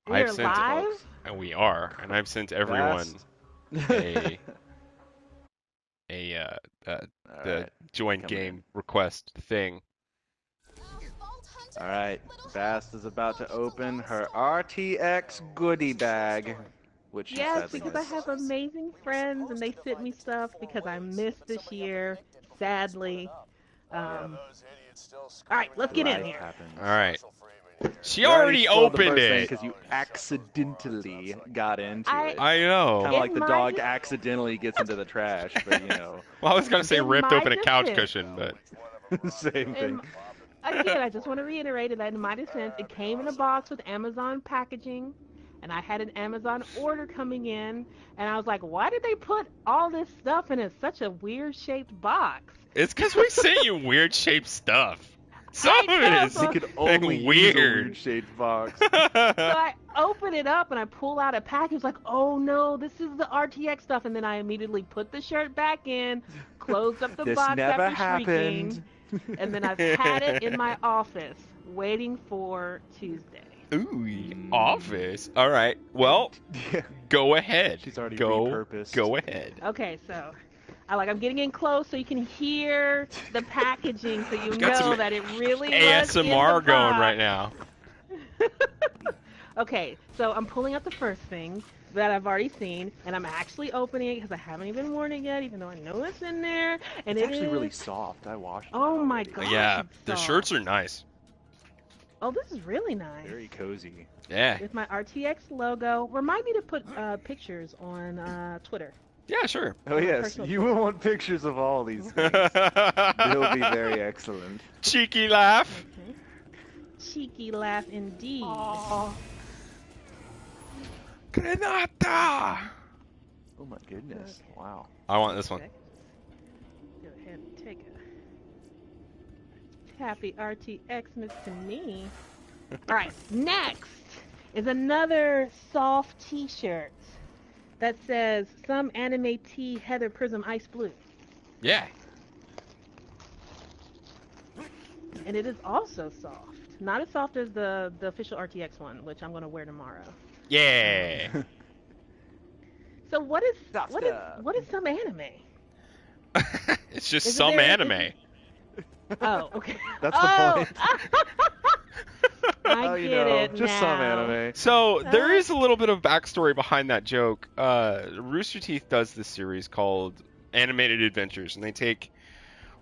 I've We're sent, live? and we are, and I've sent everyone Fast. a a the Alright, joint coming in. game request thing. Alright, Fast is about to open her RTX goodie bag, which she Yes, sadly because I missed. have amazing friends and they sent me stuff because I missed this year, sadly. Um, all right, let's get in Life here. happens. All right, she You already already spoiled the opened first thing it. because you accidentally got into I it. I know. Kind of in like the my dog accidentally gets into the trash, but you know, Well, I was gonna say in ripped my open a couch defense, cushion, but same thing. in again, I just want to reiterate that in my defense, it came in a box with Amazon packaging, and I had an Amazon order coming in, and I was like, why did they put all this stuff in such a weird shaped box? it's because we sent you weird shaped stuff. Some I of it know, is They so could like only use a weird. weird shaped box. So I open it up and I pull out a package like, oh no, this is the RTX stuff. And then I immediately put the shirt back in, closed up the This box never after shrieking, happened. and then I've had it in my office waiting for Tuesday. Ooh, office. All right. Well, Yeah, go ahead. she's already Go repurposed. ahead. Okay, so I'm getting in close so you can hear the packaging so you Got some know that it really was in the ASMR going right box. now. Okay, so I'm pulling out the first thing that I've already seen, and I'm actually opening it because I haven't even worn it yet, even though I know it's in there. And It's it actually really is. soft. I washed it Oh my already. gosh, Yeah, it's the soft. shirts are nice. Oh, this is really nice. Very cozy. Yeah. With my RTX logo. Remind me to put pictures on Twitter. Yeah, sure. Oh My yes, personal you will want pictures of all these things. They'll be very excellent. Cheeky laugh. Okay. Cheeky laugh indeed. Granata. Oh my goodness! Okay. Wow. I want this one. Okay. Go ahead and take a happy RTX-mas to me. All right, next is another soft T-shirt that says "Some Anime Tea Heather Prism Ice Blue," Yeah. and it is also soft. Not as soft as the official RTX one, which I'm gonna wear tomorrow. Yeah. So Stop, stop. what is some anime? It's just Is it some there? anime. Oh, okay. That's the Oh, point. I Oh, get it just now. some anime. So there Uh, is a little bit of backstory behind that joke. Rooster Teeth does this series called Animated Adventures, and they take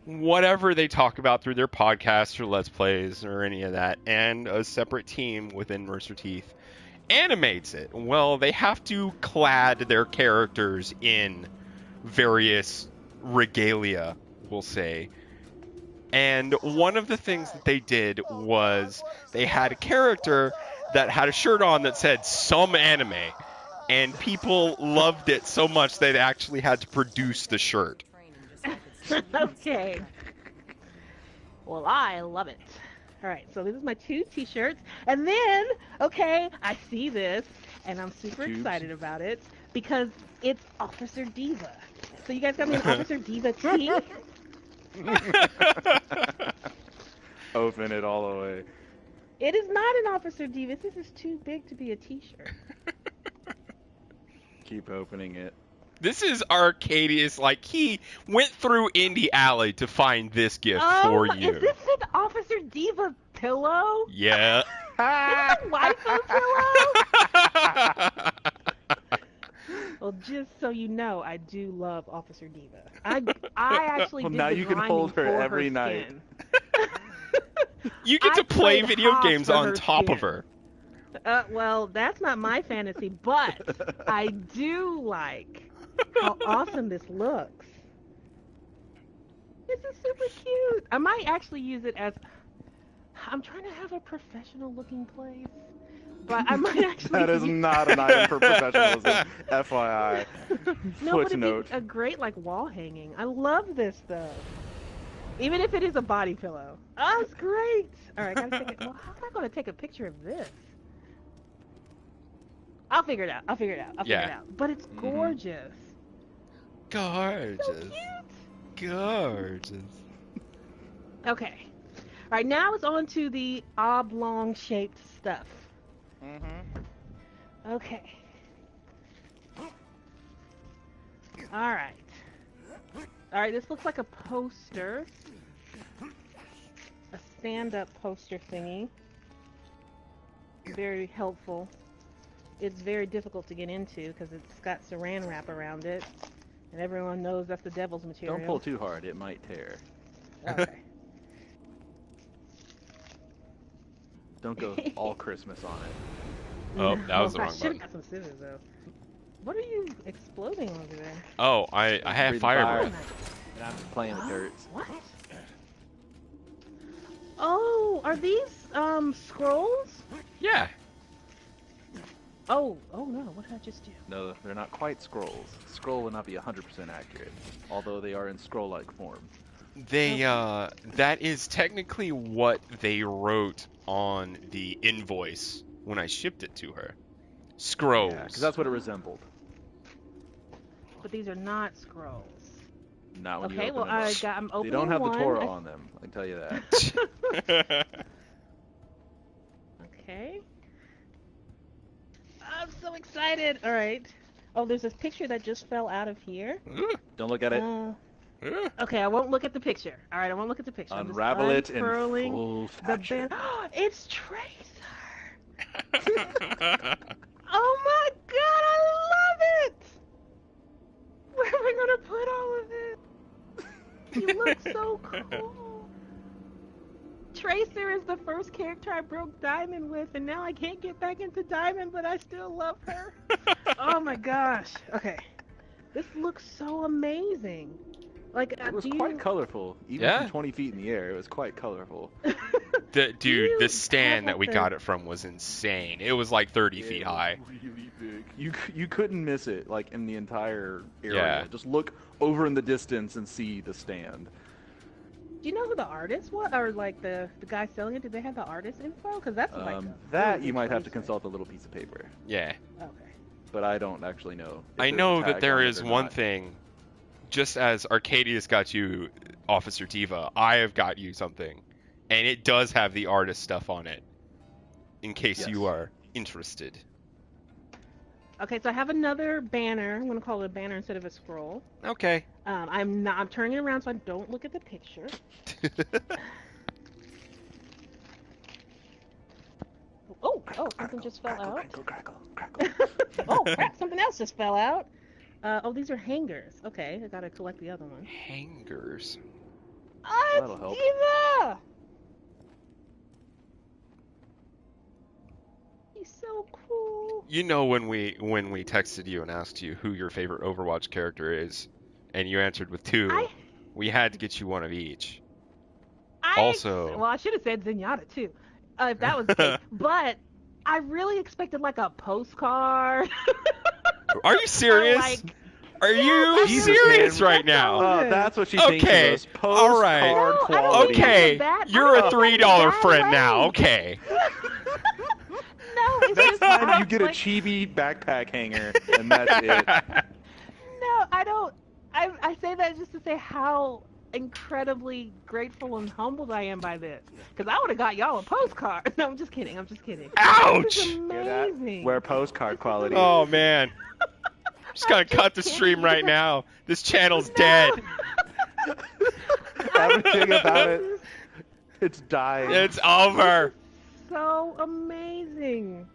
whatever they talk about through their podcasts or Let's Plays or any of that, and a separate team within Rooster Teeth animates it. Well, they have to clad their characters in various regalia, we'll say. And one of the things that they did was they had a character that had a shirt on that said "some anime," and people loved it so much they actually had to produce the shirt. okay. Well, I love it. All right, so this is my two T-shirts, and then okay, I see this, and I'm super Tubes. excited about it because it's Officer Diva. So you guys got me an Officer Diva tee. Open it all the way. It is not an Officer Diva. This is too big to be a T-shirt. Keep opening it. This is Arcadius. Like, he went through Indie Alley to find this gift for you. Is this an Officer Diva pillow? Yeah. Is it a waifu pillow? Well, just so you know, I do love Officer Diva. I actually Well, did now the you can grinding hold her for every night. skin. You get I to play played video Hoth games for on her top skin. of her. Well, that's not my fantasy, but I do like how awesome this looks. This is super cute. I might actually use it as I'm trying to have a professional looking place, but I might actually. That is not an item for professionalism. FYI. No, but it'd Footnote. be a great like wall hanging. I love this though. Even if it is a body pillow. Oh, it's great. All right, gotta take it. Well, how am I gonna take a picture of this? I'll figure it out. I'll figure it out. Yeah. But it's gorgeous. So Gorgeous. cute. Gorgeous. Okay. All right, now it's on to the oblong shaped stuff. Okay. All right. All right. This looks like a poster, a stand-up poster thingy. Very helpful. It's very difficult to get into because it's got saran wrap around it, and everyone knows that's the devil's material. Don't pull too hard; it might tear. Okay. Don't go all Christmas on it. Oh, that was the I wrong should have button. got some scissors though. What are you exploding over there? Oh, I have Breathe fire fire. breath. And I'm playing with dirts. What? Oh, are these scrolls? Yeah. Oh no, what did I just do? No, they're not quite scrolls. Scroll would not be 100% accurate, although they are in scroll-like form. They that is technically what they wrote on the invoice when I shipped it to her. Scrolls. Yeah, because that's what it resembled. But these are not scrolls. Not when you Okay, open well them up. I'm They opening don't have one. the Torah on them. I can tell you that. Okay. I'm so excited. All right. Oh, there's this picture that just fell out of here. Don't look at it. Okay, I won't look at the picture. All right, I won't look at the picture. I'm just Unravel it in unfurling full the fashion. band. It's Tracer. Oh my God, I love it. Where am I gonna put all of it? You look so cool. Tracer is the first character I broke Diamond with, and now I can't get back into Diamond, but I still love her. Oh my gosh. Okay. This looks so amazing. Like, It was quite colorful, even Yeah. from 20 feet in the air. It was quite colorful. Dude, the stand have that we a got it from was insane. It was like 30 feet high. Really big. You couldn't miss it, like in the entire area. Yeah. Just look over in the distance and see the stand. Do you know who the artist was, or like the guy selling it? Did they have the artist info? Because that's like a That really you good might have to Tracer. consult a little piece of paper, Yeah. Okay. but I don't actually know. if I there's a know that tag there on it is or one not. thing. Just as Arcadius got you Officer Diva, I have got you something. And it does have the artist stuff on it. In case Yes. you are interested. Okay, so I have another banner. I'm gonna call it a banner instead of a scroll. Okay. I'm turning it around so I don't look at the picture. Oh, something just fell out. Crackle, crackle, crackle. Oh crap, something else just fell out. Oh, these are hangers. Okay, I gotta collect the other one. Hangers. Oh, That'll help. it's Diva! He's so cool. You know when we texted you and asked you who your favorite Overwatch character is, and you answered with two, we had to get you one of each. Also- well, I should have said Zenyatta too, if that was the case. But I really expected like a postcard. Are you serious? Like, Are you Jesus, serious man. right now? That's Oh, that's what she thinks Okay, of us. all right. Postcard No, I don't quality. think Okay, it's bad. you're I a don't think it's $3 bad friend way. now. Okay. No, it's Next just time you get a like, chibi backpack hanger, and that's it. No, I don't. I say that just to say how incredibly grateful and humbled I am by this. Because I would have got y'all a postcard. No, I'm just kidding. I'm just kidding. Ouch! This is Hear that? amazing. We're postcard quality. Oh man. Just gotta cut the stream kidding. right now. This channel's No. dead. Everything about it, it's dying. It's over. So amazing.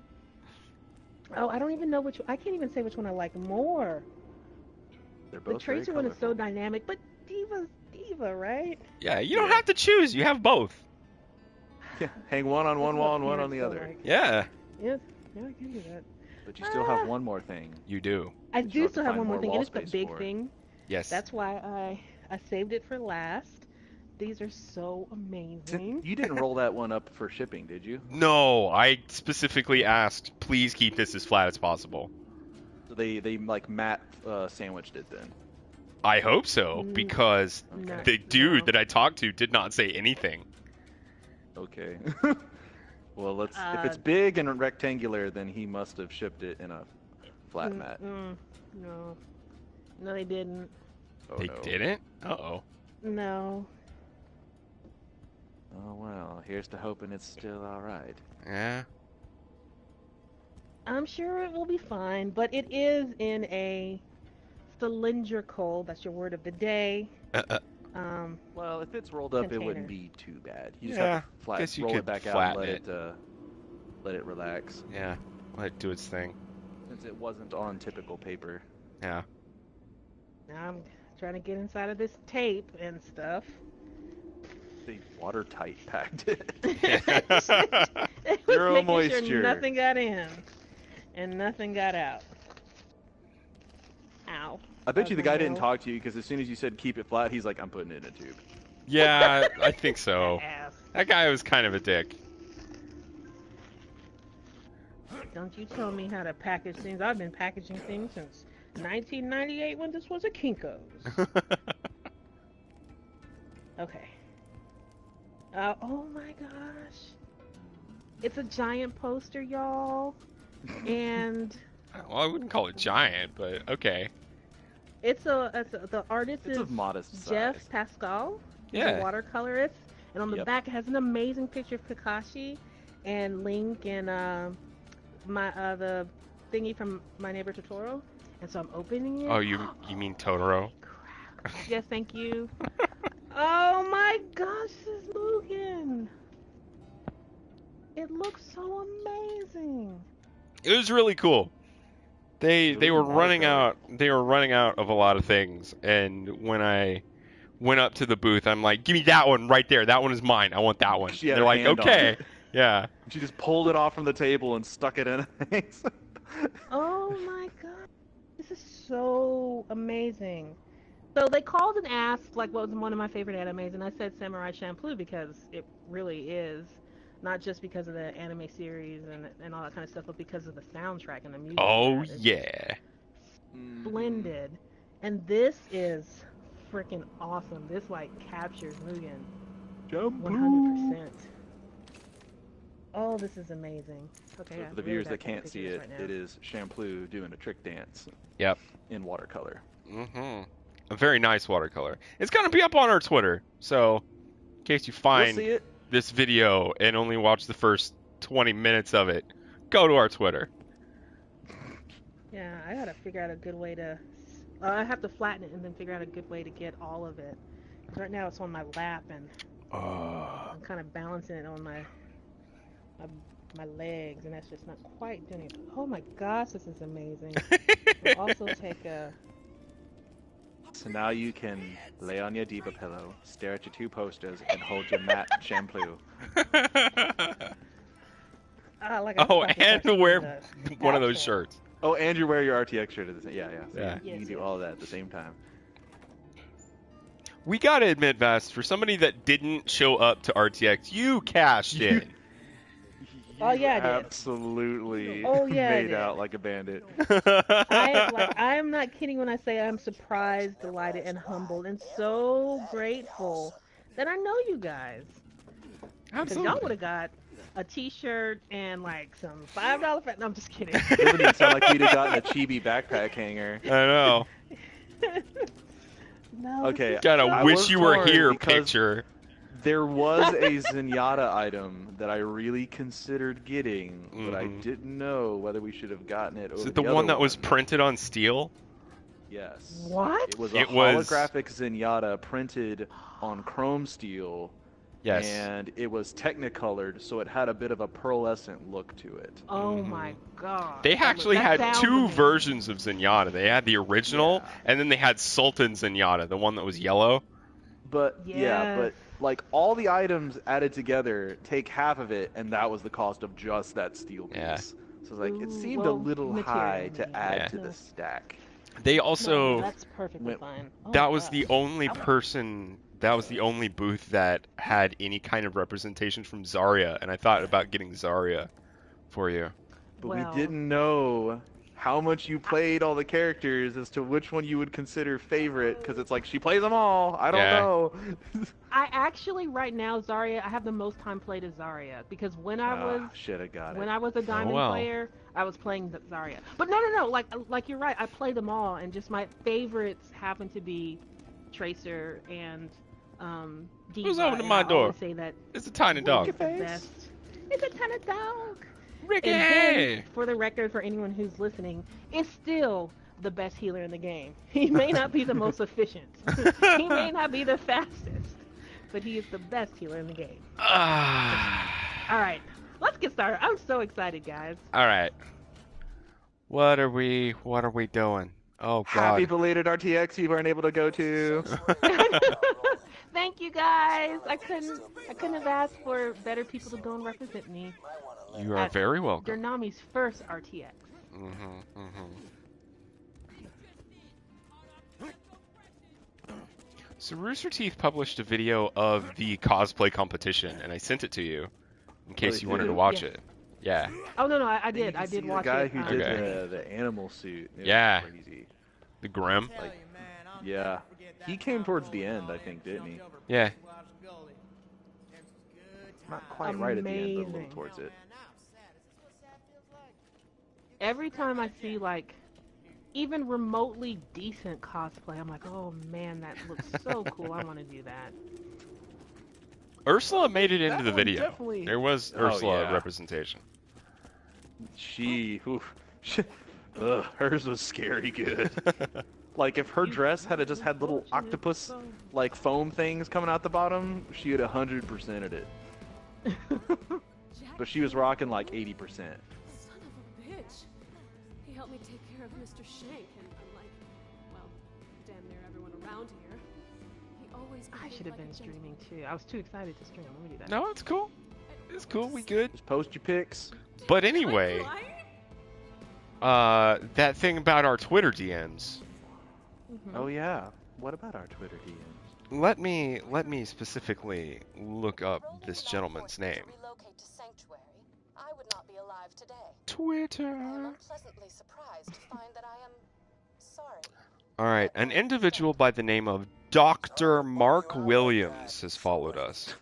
Oh, I don't even know which. I can't even say which one I like more. They're The both very Tracer one is so colorful. dynamic, but Diva's Diva, right? Yeah, you don't have to choose. You have both. Yeah, hang one on one That's wall what and one on parents the feel other. like. Yeah, Yes, yeah, I can do that. But you still have one more thing. you do. I But you do have to still have find one more more thing, wall and it's the space big for it. thing. Yes. That's why I saved it for last. These are so amazing. You didn't roll that one up for shipping, did you? No, I specifically asked, please keep this as flat as possible. So they like matte sandwiched it then. I hope so, Mm, because no, the dude no. that I talked to did not say anything. Okay. Well, let's. If Uh, it's big and rectangular, then he must have shipped it in a flat mat. No, no, they didn't. Oh, They no. didn't? Uh-oh. No. Oh well. Here's to hoping it's still all right. Yeah. I'm sure it will be fine, but it is in a cylindrical, that's your word of the day, Uh, um, Well, if it's rolled up, it wouldn't container. be too bad. You just have yeah, to flat guess you roll it could back out and flatten it. let it relax, Yeah, let it do its thing. since it wasn't on typical paper. Yeah. Now I'm trying to get inside of this tape and stuff. They watertight packed it. Just Zero making moisture. sure nothing got in and nothing got out. Ow. I bet That you the was my guy didn't nail. talk to you because as soon as you said keep it flat, he's like, I'm putting it in a tube. Yeah, I think so. Ass. That guy was kind of a dick. Don't you tell me how to package things. I've been packaging things since 1998 when this was a Kinko's. Okay. Oh my gosh. It's a giant poster, y'all. And Well, I wouldn't call it giant, but okay. the artist It's is of modest Jeff size. Pascal. He's Yeah. a watercolorist. And on the Yep. back it has an amazing picture of Kakashi and Link and the thingy from My Neighbor Totoro. And so I'm opening it. Oh, you mean Totoro? Crap. Yes, thank you. Oh my gosh, this is Mugen. It looks so amazing. It was really cool. They It was were a running watercolor. out. They were running out of a lot of things, and when I went up to the booth, I'm like, "Give me that one right there. That one is mine. I want that one." She And had they're her like, hand on "Okay, it. yeah." She just pulled it off from the table and stuck it in things. Oh my god. This is so amazing. So they called and asked like what was one of my favorite animes, and I said Samurai Champloo because it really is. Not just because of the anime series and all that kind of stuff, but because of the soundtrack and the music. Oh It's just yeah. splendid. And this is freaking awesome. This like captures Mugen Jump. 100%. Oh, this is amazing. Okay, So I for the really viewers gotta that take a can't picture see of this it, right now. it is Shampoo doing a trick dance. Yep. In watercolor. Mhm. A very nice watercolor. It's gonna be up on our Twitter, so in case you We'll find see it. this video and only watch the first 20 minutes of it, go to our Twitter. Yeah, I gotta figure out a good way to. I have to flatten it and then figure out a good way to get all of it. 'Cause right now it's on my lap and I'm kind of balancing it on my, my legs, and that's just not quite doing it. Oh my gosh, this is amazing. I'll also take a. So now you can lay on your diva pillow, stare at your two posters, and hold your matte shampoo. Like I was Oh, about to and start to wear singing one of the those outro. shirts. Oh, and you wear your RTX shirt at the same. Yeah, yeah. So Yeah. you Yes, can do yes. all of that at the same time. We gotta admit, Vast, for somebody that didn't show up to RTX, you cashed in. Oh, yeah, I did. Absolutely Oh, yeah, I made did. out like a bandit. I am not kidding when I say I'm surprised, delighted, and humbled, and so grateful that I know you guys. Because y'all would Absolutely. have got a T-shirt and like some $5 fat. No, I'm just kidding. It doesn't even sound like we'd have gotten a chibi backpack hanger. I know. No, Okay, this is Got a I so wish was you were torn here because picture. There was a Zenyatta item that I really considered getting, but I Mhm. didn't know whether we should have gotten it over Is it the other one that was printed on steel? Yes. What? It was a It was- holographic Zenyatta printed on chrome steel, Yes. and it was technicolored, so it had a bit of a pearlescent look to it. Oh Mhm. my god. They actually had sounds two amazing. versions of Zenyatta. They had the original, Yeah. and then they had Sultan Zenyatta, the one that was yellow. But yeah, but Yes. like all the items added together take half of it, and that was the cost of just that steel piece. Yeah. So it's like it Ooh, seemed well, a little high to material, add yeah. to No. the stack. They No, also that's perfectly went- fine. Oh that my was the gosh. only I would- person that was the only booth that had any kind of representation from Zarya, and I thought about getting Zarya for you. But Well- we didn't know how much you played all the characters as to which one you would consider favorite, because it's like she plays them all. I don't Yeah. know. I actually right now Zarya, I have the most time played as Zarya because when I was should have got when it. I was a diamond well. player, I was playing the Zarya. But no, like you're right. I played them all, and just my favorites happen to be Tracer and Diva. Who's opening and my I door? always say that It's a tiny Diva's dog. the best. It's a tiny dog. Ricky! And Ben, for the record, for anyone who's listening, is still the best healer in the game. He may not be the most efficient. He may not be the fastest, but he is the best healer in the game. All right, let's get started. I'm so excited, guys. All right. What are we doing? Oh God. Happy belated RTX you weren't able to go to. Thank you, guys. I couldn't have asked for better people to go and represent me. You are very welcome. Nami's first RTX. So Rooster Teeth published a video of the cosplay competition, and I sent it to you in case you wanted to watch it. Yeah. Oh no, I did. I did watch it. The guy who did Okay. the animal suit. It Yeah. was crazy. The Grim. Like, yeah. He came towards the end, I think, didn't he? Yeah. Not quite right at the end, but a little Amazing. towards it. Every time I see like even remotely decent cosplay, I'm like, oh man, that looks so cool. I want to do that. Ursula made it into That the one video. definitely- There was Oh, Ursula yeah. representation. Hers was scary good. Like, if her dress had just had little octopus, like, foam things coming out the bottom, she would 100%ed it. But she was rocking, like, 80%. Son of a bitch. He helped me take care of Mr. Shank, and unlike, well, damn near everyone around here, he always I behaved should have like a been gentleman. streaming too. I was too excited to stream. Let me do that. No, it's cool. It's cool. We good. Just post your pics. But anyway, that thing about our Twitter DMs. Oh, yeah. What about our Twitter DMs? Let me specifically look up this gentleman's name. Relocate to Sanctuary, I would not be alive today. I am Twitter. unpleasantly surprised to find that I am sorry. All right, an individual by the name of Dr. Mark Williams has followed us.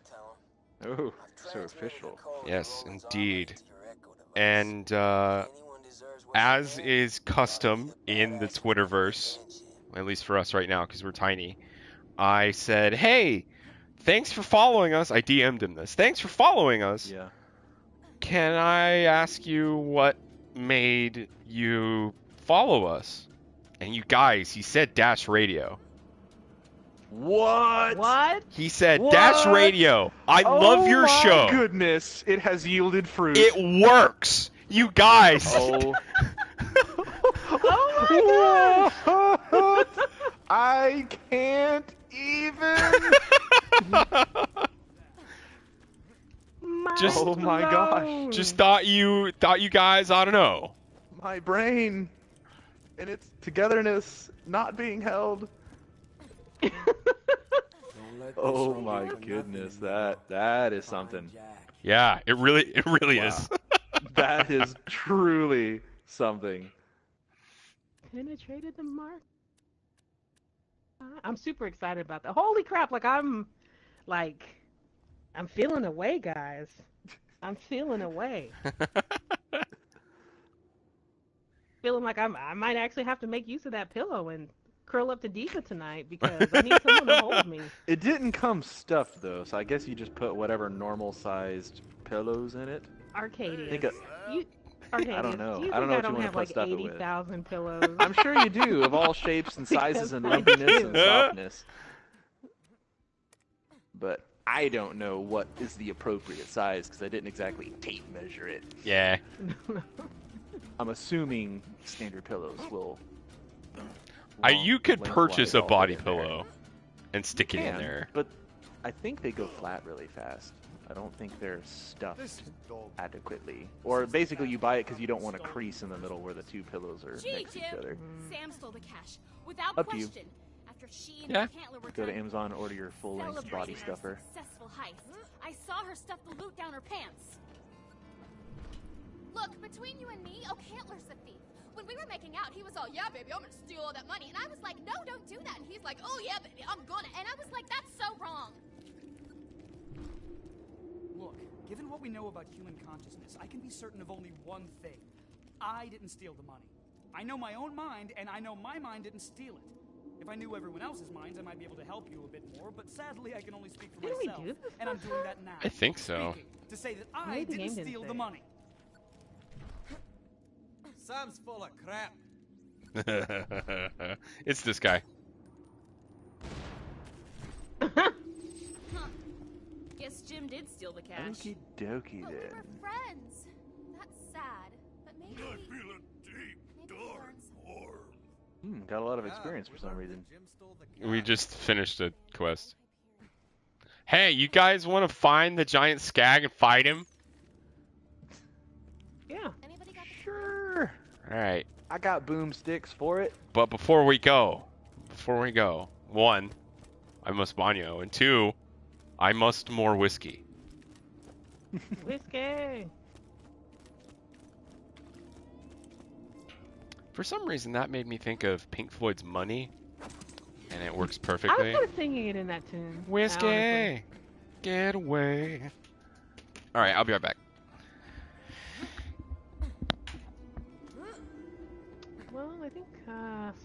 Oh, so official. Yes, indeed. And as is custom in the Twitterverse, at least for us right now because we're tiny, I said, "Hey, thanks for following us." I DM'd him this. "Thanks for following us. Yeah. Can I ask you what made you follow us?" And you guys, he said Dash Radio. What? What? He said What? Dash Radio. I love your show. Oh my goodness, it has yielded fruit. It works. You guys. Oh. Oh my What? I can't even. Just- Oh my gosh. Just thought you guys ought to know. My brain and its togetherness not being held. Oh my goodness, that is something. Yeah, it really Wow. is. That is truly something. Penetrated the mark. I'm super excited about that. Holy crap! I'm feeling away, guys. I'm feeling away. Feeling like I might actually have to make use of that pillow and curl up to Diva tonight because I need someone to hold me. It didn't come stuffed though, so I guess you just put whatever normal sized pillows in it. Arcadia. Think of- Arcadia. I don't know. Do you I don't think know what you I don't wanna have put like stuff it with. 80,000 pillows? I'm sure you do, of all shapes and sizes and Because I lumpiness do. and softness. But I don't know what is the appropriate size because I didn't exactly tape measure it. Yeah. I'm assuming standard pillows will. You could purchase a lengthwise all body fit in there. pillow and stick it in Can, there. But I think they go flat really fast. I don't think they're stuffed adequately. Or basically you buy it because you don't want a crease in the middle where the two pillows are Gee, next to each Jim. other. Sam stole the cash without Up to you. question. After she and Yeah. the Cantler were Go to done Amazon, order your full-length body celebrating our stuffer. successful heist, I saw her stuff the loot down her pants. Look, between you and me, O'Cantler's the thief. When we were making out, he was all, "Yeah, baby, I'm gonna steal all that money," and I was like, "No, don't do that." And he's like, "Oh yeah, baby, I'm gonna," and I was like, "That's so wrong." Look, given what we know about human consciousness, I can be certain of only one thing. I didn't steal the money. I know my own mind, and I know my mind didn't steal it. If I knew everyone else's minds, I might be able to help you a bit more, but sadly I can only speak for Didn't we myself. do this And I'm doing that now. I think so. Speaking to say that I Maybe the didn't game didn't steal say the it. money. Sam's full of crap. It's this guy. Huh. Guess Jim did steal the cash. Okie dokie But we then. were friends. That's sad. But maybe I feel a deep, maybe we dark learned something. Got a lot of Yeah, experience for we some learned reason. that Jim stole the We cash. just finished a quest. Hey, you guys want to find the giant skag and fight him? Yeah. Anybody got the Sure. All right. I got boomsticks for it. But before we go, one, I must banyo, and two, I must more whiskey. Whiskey. For some reason, that made me think of Pink Floyd's Money, and it works I was perfectly. kind of singing it in that tune. Whiskey, honestly. get away. All right, I'll be right back. Well, I think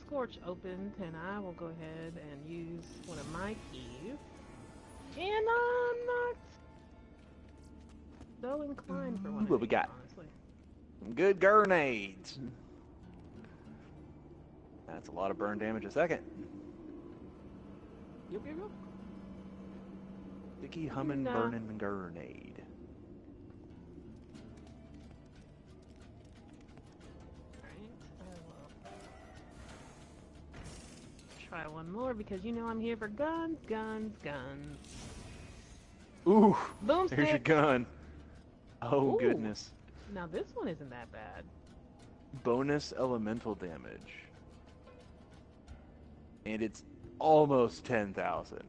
Scorch opened, and I will go ahead and use one of my keys. And I'm not so inclined for one. What of we these, got? Honestly. Some good grenades. That's a lot of burn damage a second. Yep. Sticky humming No. burning grenade. Alright, I will try one more because you know I'm here for guns. Ooh, Boomstick. there's your gun. Oh Ooh. goodness. Now this one isn't that bad. Bonus elemental damage. And it's almost 10,000.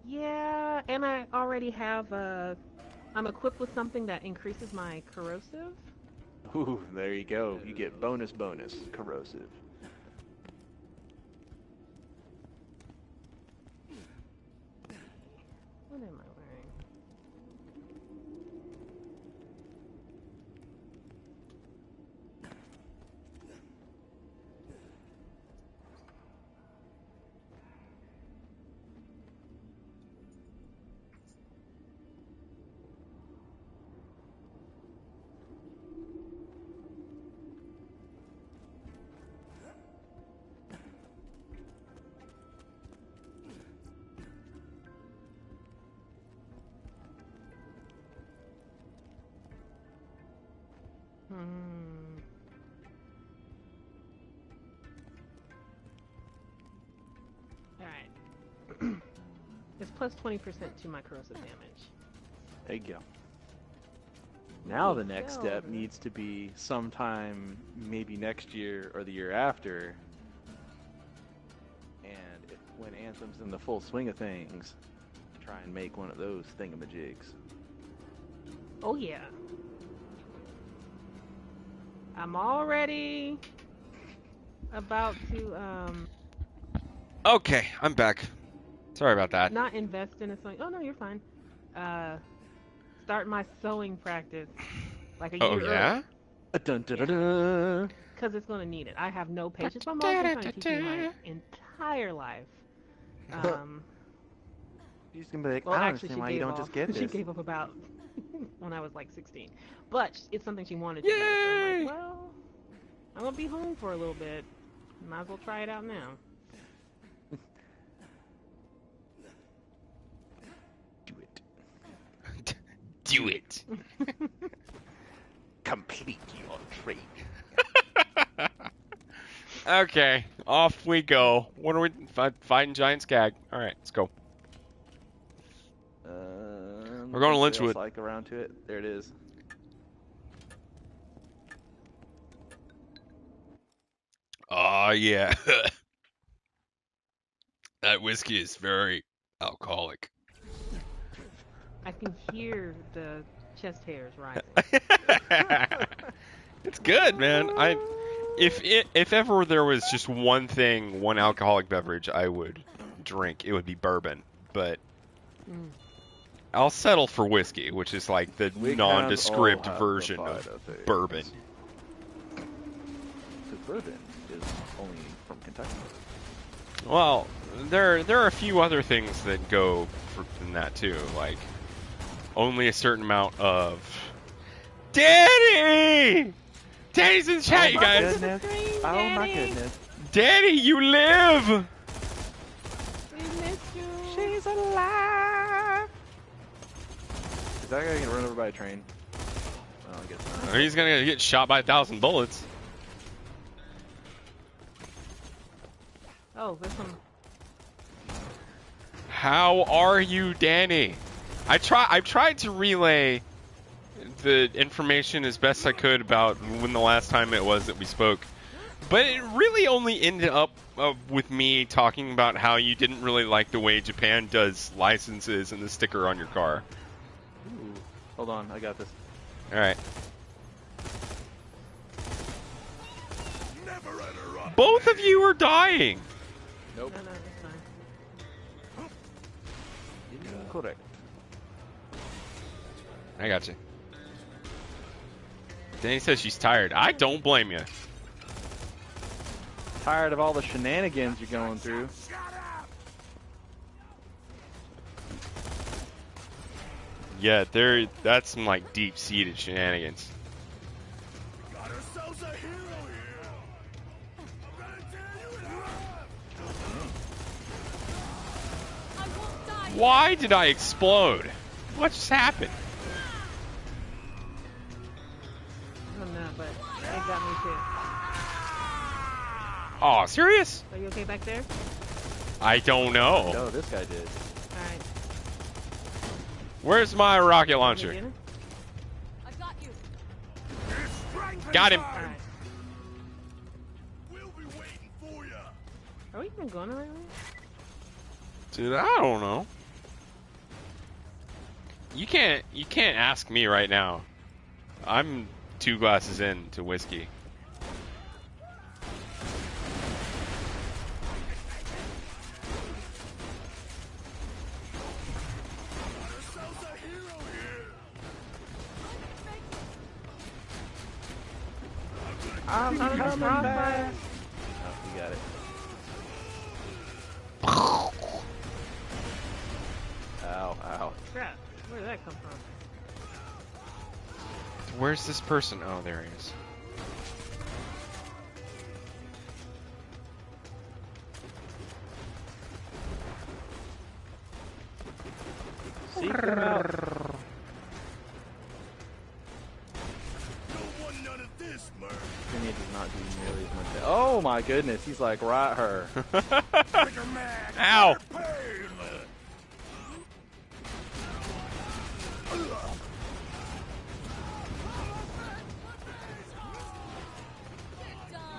Yeah, and I already have I'm equipped with something that increases my corrosive. Ooh, there you go. You get bonus corrosive. What am I wearing? Alright. It's plus 20% to my corrosive damage. There you go. Now the Holy next cow, step dude. needs to be sometime maybe next year or the year after. And when Anthem's in the full swing of things, try and make one of those thingamajigs. Oh yeah. I'm already about to Okay, I'm back. Sorry about that. not invest in a sewing. Oh no, you're fine. Start my sewing practice like a Oh year yeah? Dun, dun, dun, dun. because it's gonna need it. I have no patience. My mom's been trying to teach me my entire life. She's gonna be like, Well, I don't actually, understand she why gave you don't off. just get She this. gave up about when I was like 16, but it's something she wanted to do. So I'm Yay! like, well, I'm gonna be home for a little bit. Might as well try it out now. Do it. Do it. Complete your trade. Okay, off we go. What are we fighting giant skag? All right, let's go. We're going to Lynchwood. Like around to it. There it is. Oh yeah. That whiskey is very alcoholic. I can hear the chest hairs rising. It's good, man. If ever there was just one alcoholic beverage I would drink, it would be bourbon. But I'll settle for whiskey, which is like the We nondescript kind of all have version the of fight of things. bourbon. Because bourbon is only from Kentucky. Well, there are a few other things that go in that too, like only a certain amount of Daddy. Danny's in chat, you my guys. goodness. Oh my goodness. Danny, you live. We missed you. She's alive. Is that guy gonna run over by a train? Oh, I guess not. He's gonna get shot by 1,000 bullets. Oh, there's some. How are you, Danny? I tried to relay the information as best I could about when the last time it was that we spoke, but it really only ended up with me talking about how you didn't really like the way Japan does licenses and the sticker on your car. Ooh. Hold on, I got this. All right. Both of you are dying. Nope. No, it's fine. Correct. I got you. Danny says she's tired. I don't blame you. Tired of all the shenanigans you're going through. Yeah, that's some like deep-seated shenanigans. Why did I explode? What just happened? I don't know, but it got me too. Oh, serious? Are you okay back there? I don't know. No, this guy did. Alright. Where's my rocket launcher? I got you. Got him. Alright. Are we even going the right way? Dude, I don't know. You can't ask me right now. I'm 2 glasses in to whiskey. I'm coming back. Oh, you got it. Ow, ow. Crap. Where did that come from? Where's this person? Oh, there he is. Seek them out. Jimmy does not do nearly as much. Oh my goodness, he's like right her. Ow!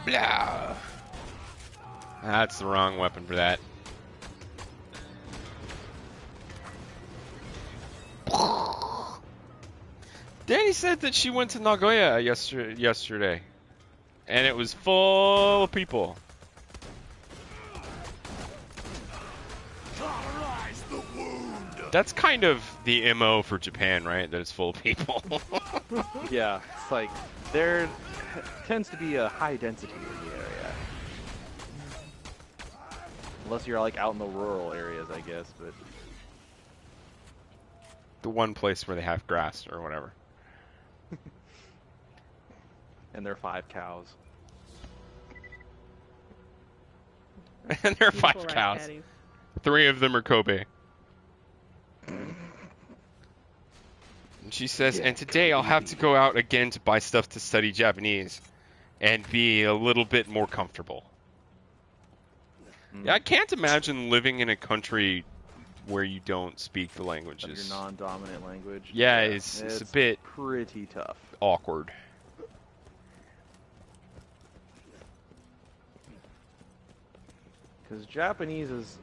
Blah. That's the wrong weapon for that. Danny said that she went to Nagoya yesterday, and it was full of people. That's kind of the MO for Japan, right? That it's full of people. Yeah, it's like there tends to be a high density in the area. Unless you're like out in the rural areas, I guess, but The one place where they have grass or whatever. and there are 5 cows. And there are Beautiful 5 rice cows. patties. 3 of them are Kobe. And she says, and today I'll have to go out again to buy stuff to study Japanese and be a little bit more comfortable. Yeah, I can't imagine living in a country where you don't speak the Your languages. non-dominant language. Yeah, it's a bit pretty tough. awkward. Because Japanese is,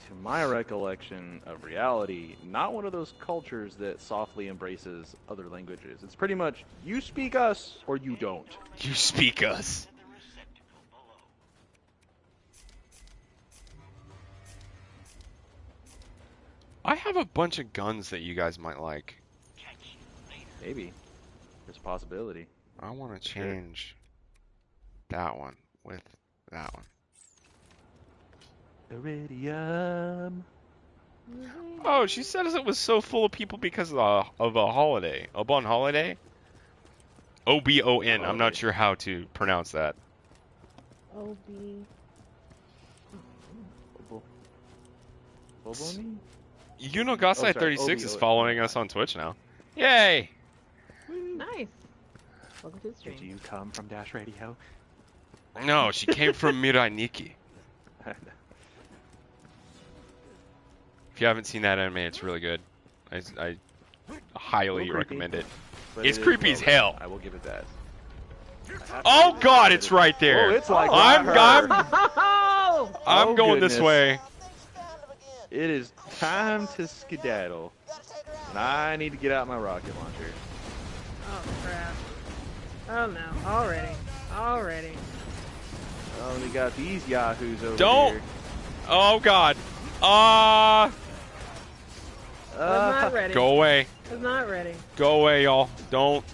to my recollection of reality, not one of those cultures that softly embraces other languages. It's pretty much, you speak us or you don't. You speak us. I have a bunch of guns that you guys might like. Maybe. There's a possibility. I want to change that one with that one. Iridium. Oh, she said it was so full of people because of a holiday. A bon holiday? Obon. I'm not sure how to pronounce that. OB. Boboni? Unogasai36 is following us on Twitch now. Yay! Nice. Welcome to the stream. Did you come from Dash Radio? No, she came from Mirai Nikki. If you haven't seen that anime, it's really good. I highly recommend it. But It's it is creepy as well hell. done. I will give it that. Oh God, it's right there. Oh, it's like I'm Oh! going this goodness. way. It is time to skedaddle. And I need to get out my rocket launcher. Oh crap. Oh no. Already. Oh, we got these yahoos over Don't. here. Oh God. I was not ready. Go away. I was not ready. Go away, y'all. Don't.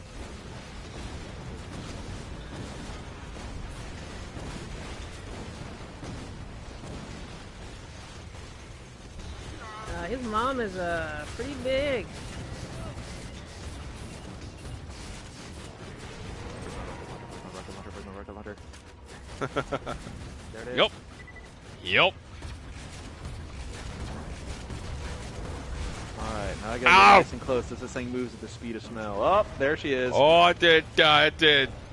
His mom is pretty big. My rocket launcher. There it is. Yup. Yup. Alright, now I gotta Ow! get nice and close as this thing moves at the speed of smell. Oh, there she is. Oh, it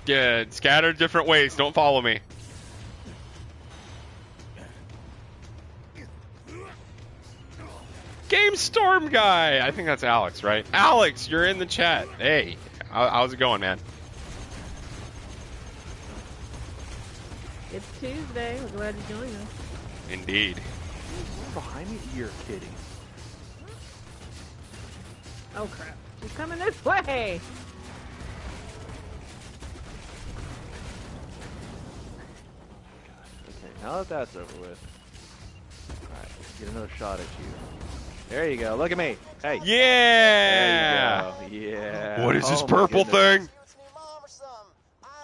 did. Scattered different ways. Don't follow me. Game Storm guy. I think that's Alex, right? Alex, you're in the chat. Hey, how's it going, man? It's Tuesday. We're glad you joined us. Indeed. Behind me? You're kidding. Oh crap. She's coming this way. Okay, now that that's over with. Alright, let's get another shot at you. There you go. Look at me. Hey. Yeah. There you go. Yeah. What is this Oh my purple goodness. thing?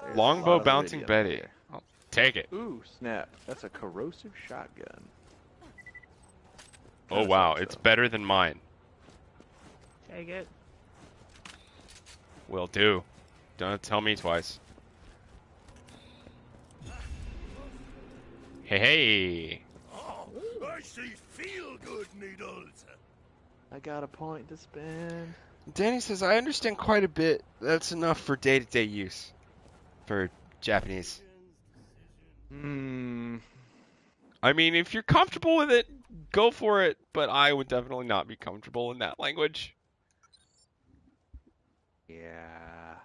There's a Longbow lot of bouncing iridium Betty. there. I'll take it. Ooh, snap. That's a corrosive shotgun. Oh wow, it's better than mine. Take it. Will do. Don't tell me twice. Hey. Oh, I see feel-good needles. I got a point to spend. Danny says, I understand quite a bit. That's enough for day-to-day use. For Japanese. Hmm. I mean, if you're comfortable with it, go for it. But I would definitely not be comfortable in that language. Yeah.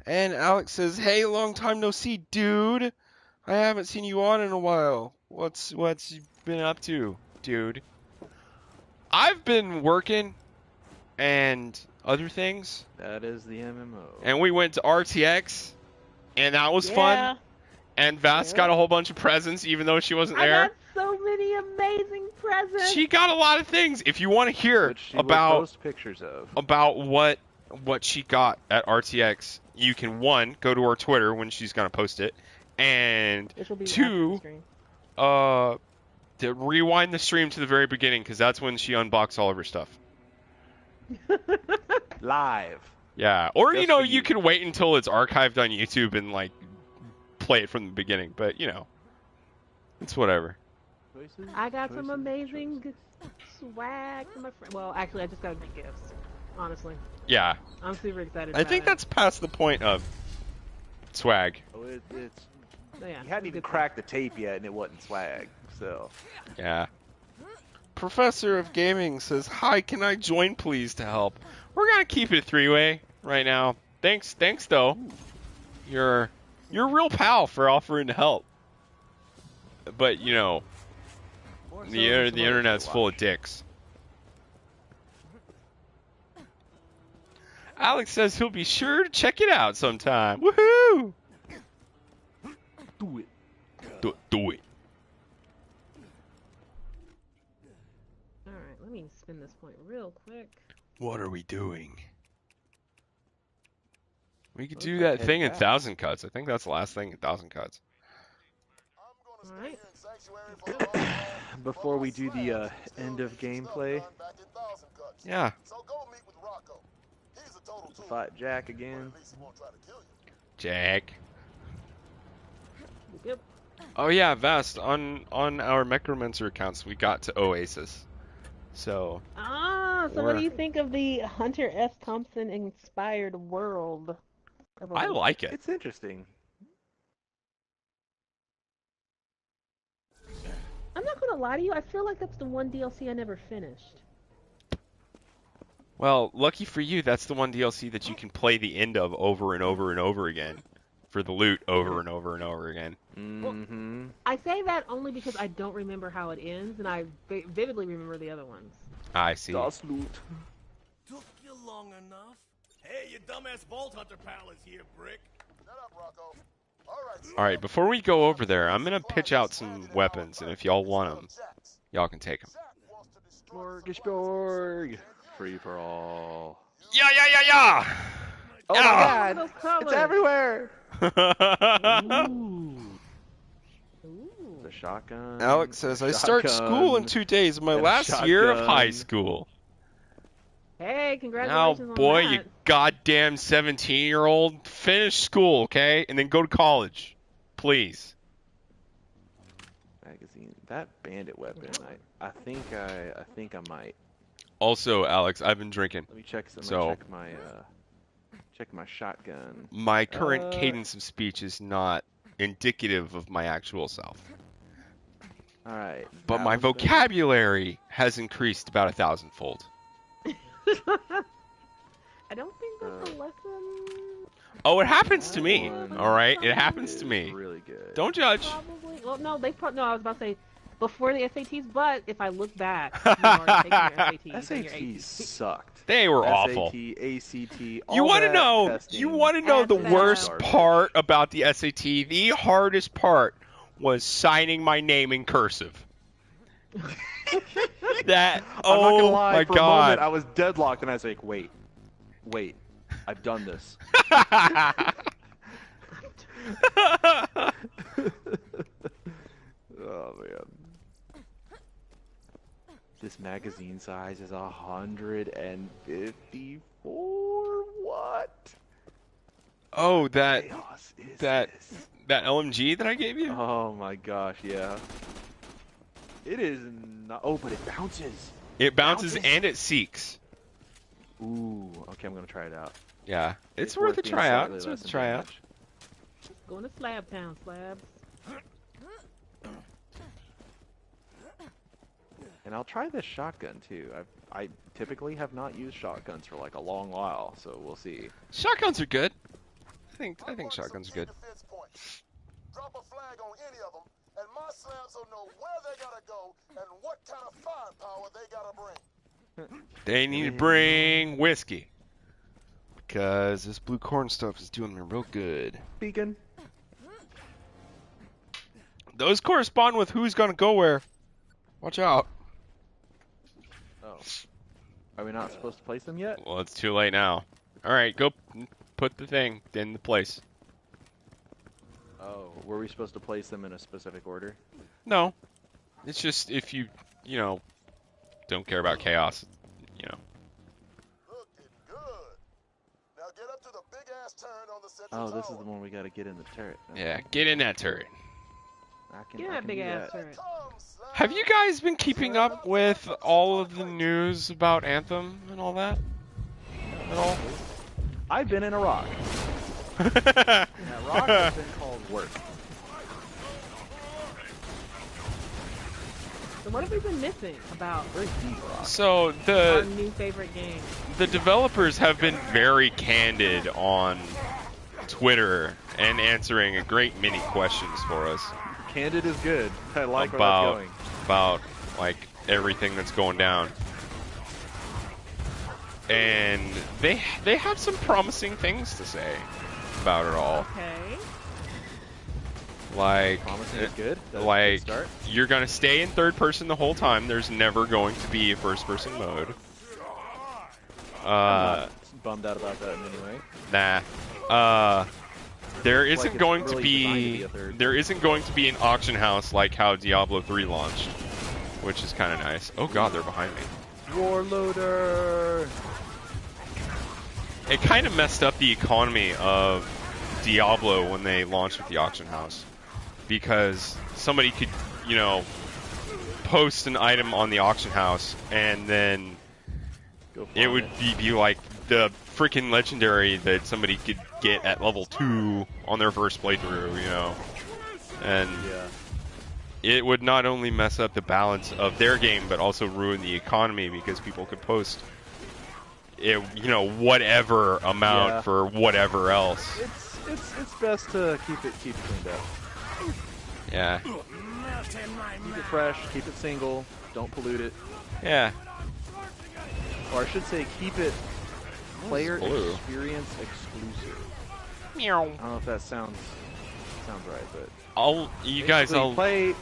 And Alex says, hey, long time no see, dude. I haven't seen you on in a while. What's you been up to, dude? I've been working and other things. That is the MMO. And we went to RTX, and that was fun. And Vass got a whole bunch of presents, even though she wasn't I there. got so many amazing presents. She got a lot of things. If you want to hear Which she will about post pictures of. what she got at RTX, you can go to her Twitter when she's gonna post it, and Which will be two, after the stream. to rewind the stream to the very beginning because that's when she unboxed all of her stuff. Live. Yeah, or Just you know for you you. can wait until it's archived on YouTube and like play it from the beginning, but you know, it's whatever. Choices, I got some choices, amazing choices. swag from my friend. Well, actually, I just got big gifts. Honestly, Yeah, I'm super excited. I think that's past the point of swag. Oh, it's yeah, you hadn't even cracked the tape yet, and it wasn't swag. So Yeah. Professor of Gaming says, "Hi, can I join please to help?" We're gonna keep it three-way right now. Thanks though. You're a real pal for offering to help. But you know, more so the than some other internet's shit to full of watch. dicks. Alex says he'll be sure to check it out sometime. Woohoo! Do it. Do it. All right, let me spin this point real quick. What are we doing? We could Looks do like that heading thing in back. 1,000 cuts. I think that's the last thing in 1,000 cuts. All right. Before we do the end of gameplay, Yeah. Fight Jack again. Jack. Yep. Oh yeah, Vast. On our Necromancer accounts, we got to Oasis. So. So what do you think of the Hunter S. Thompson inspired world of I Oasis? like it. It's interesting. I'm not gonna lie to you. I feel like that's the one DLC I never finished. Well, lucky for you, that's the one DLC that you can play the end of over and over and over again. For the loot over and over and over again. Mm-hmm. I say that only because I don't remember how it ends, and I vividly remember the other ones. I see. Das Loot. Took you long enough? Hey, your dumbass Vault Hunter pal is here, Brick. Shut up, Rocco. Alright, before we go over there, I'm gonna pitch out some weapons, and if y'all want them, y'all can take them. Smorgasbord. Free for all. Yeah, yeah, yeah, yeah! Oh my Yeah. god! It's everywhere! Ooh. The shotgun. Alex says, I start school in 2 days, my and a last year of high shotgun. school. Hey, Now, congratulations boy, on you that. goddamn 17-year-old, finish school, okay? And then go to college. Please. Magazine. That bandit weapon. I think I might. Also, Alex, I've been drinking. Let me check some. So- Check my shotgun. My current cadence of speech is not indicative of my actual self. All right. But my vocabulary has increased about 1,000-fold. I don't think that's a lesson. Oh, it happens to me. One All right, it happens to me. Really good. Don't judge. Probably. Well, no, no. I was about to say before the SATs, but if I look back, you've already taken your SATs and your SATs ACTs. sucked. They were awful. SAT, ACT. You want to know? You want to know the That's worst garbage. part about the SAT? The hardest part was signing my name in cursive. That. I'm not gonna Oh lie, my for a moment, god. I was deadlocked, and I was like, wait, I've done this. Oh man. This magazine size is 154. What? Oh, that Chaos is that this? that LMG that I gave you? Oh my gosh, yeah. It is not. Oh, but it bounces. It bounces and it seeks. Ooh. Okay, I'm gonna try it out. Yeah, it's worth a being try out. slightly It's less worth a try out. damage. Going to Slab Town, Slabs. And I'll try this shotgun too. I typically have not used shotguns for like a long while, so we'll see. Shotguns are good. I think shotguns are good. Drop a flag on any of them, and my slabs will know where they gotta go and what kind of firepower they gotta bring. They need to bring whiskey. Because this blue corn stuff is doing me real good. Beacon. Those correspond with who's gonna go where. Watch out. Oh. Are we not supposed to place them yet? Well, it's too late now. Alright, go put the thing in the place. Oh, were we supposed to place them in a specific order? No. It's just if you don't care about chaos, Looking good. Now get up to the big ass turn on the central Oh, this is tower. the one we gotta get in the turret. Okay. Yeah, get in that turret. I can, Get I that can big do ass that. turret. Come, slab. Have you guys been keeping up with all of the news about Anthem and all that? At all? I've been in Iraq. That rock has been called work. So what have we been missing about Very deep rock. So our new favorite game? the developers have been very candid on Twitter and answering a great many questions for us Candid is good. I like where about that's going. about like everything that's going down. And they have some promising things to say about it all. Okay. Like Promising is good. That's a like good start. you're gonna stay in third person the whole time. There's never going to be a first person mode. I'm not bummed out about that in any way. Nah. There Like, isn't it's going to really be designed to be a third. there isn't going to be an auction house like how Diablo 3 launched, which is kind of nice. Oh god, they're behind me. Warloader. it kind of messed up the economy of Diablo when they launched with the auction house, because somebody could, you know, post an item on the auction house and then it would be like the freaking legendary that somebody could get at level 2 on their first playthrough, you know. And it would not only mess up the balance of their game, but also ruin the economy, because people could post, you know, whatever amount for whatever else. It's best to keep it cleaned up. Yeah. Keep it fresh, keep it single, don't pollute it. Yeah. Or I should say, keep it player experience exclusive. Meow. I don't know if that sounds right, but you guys, I'll play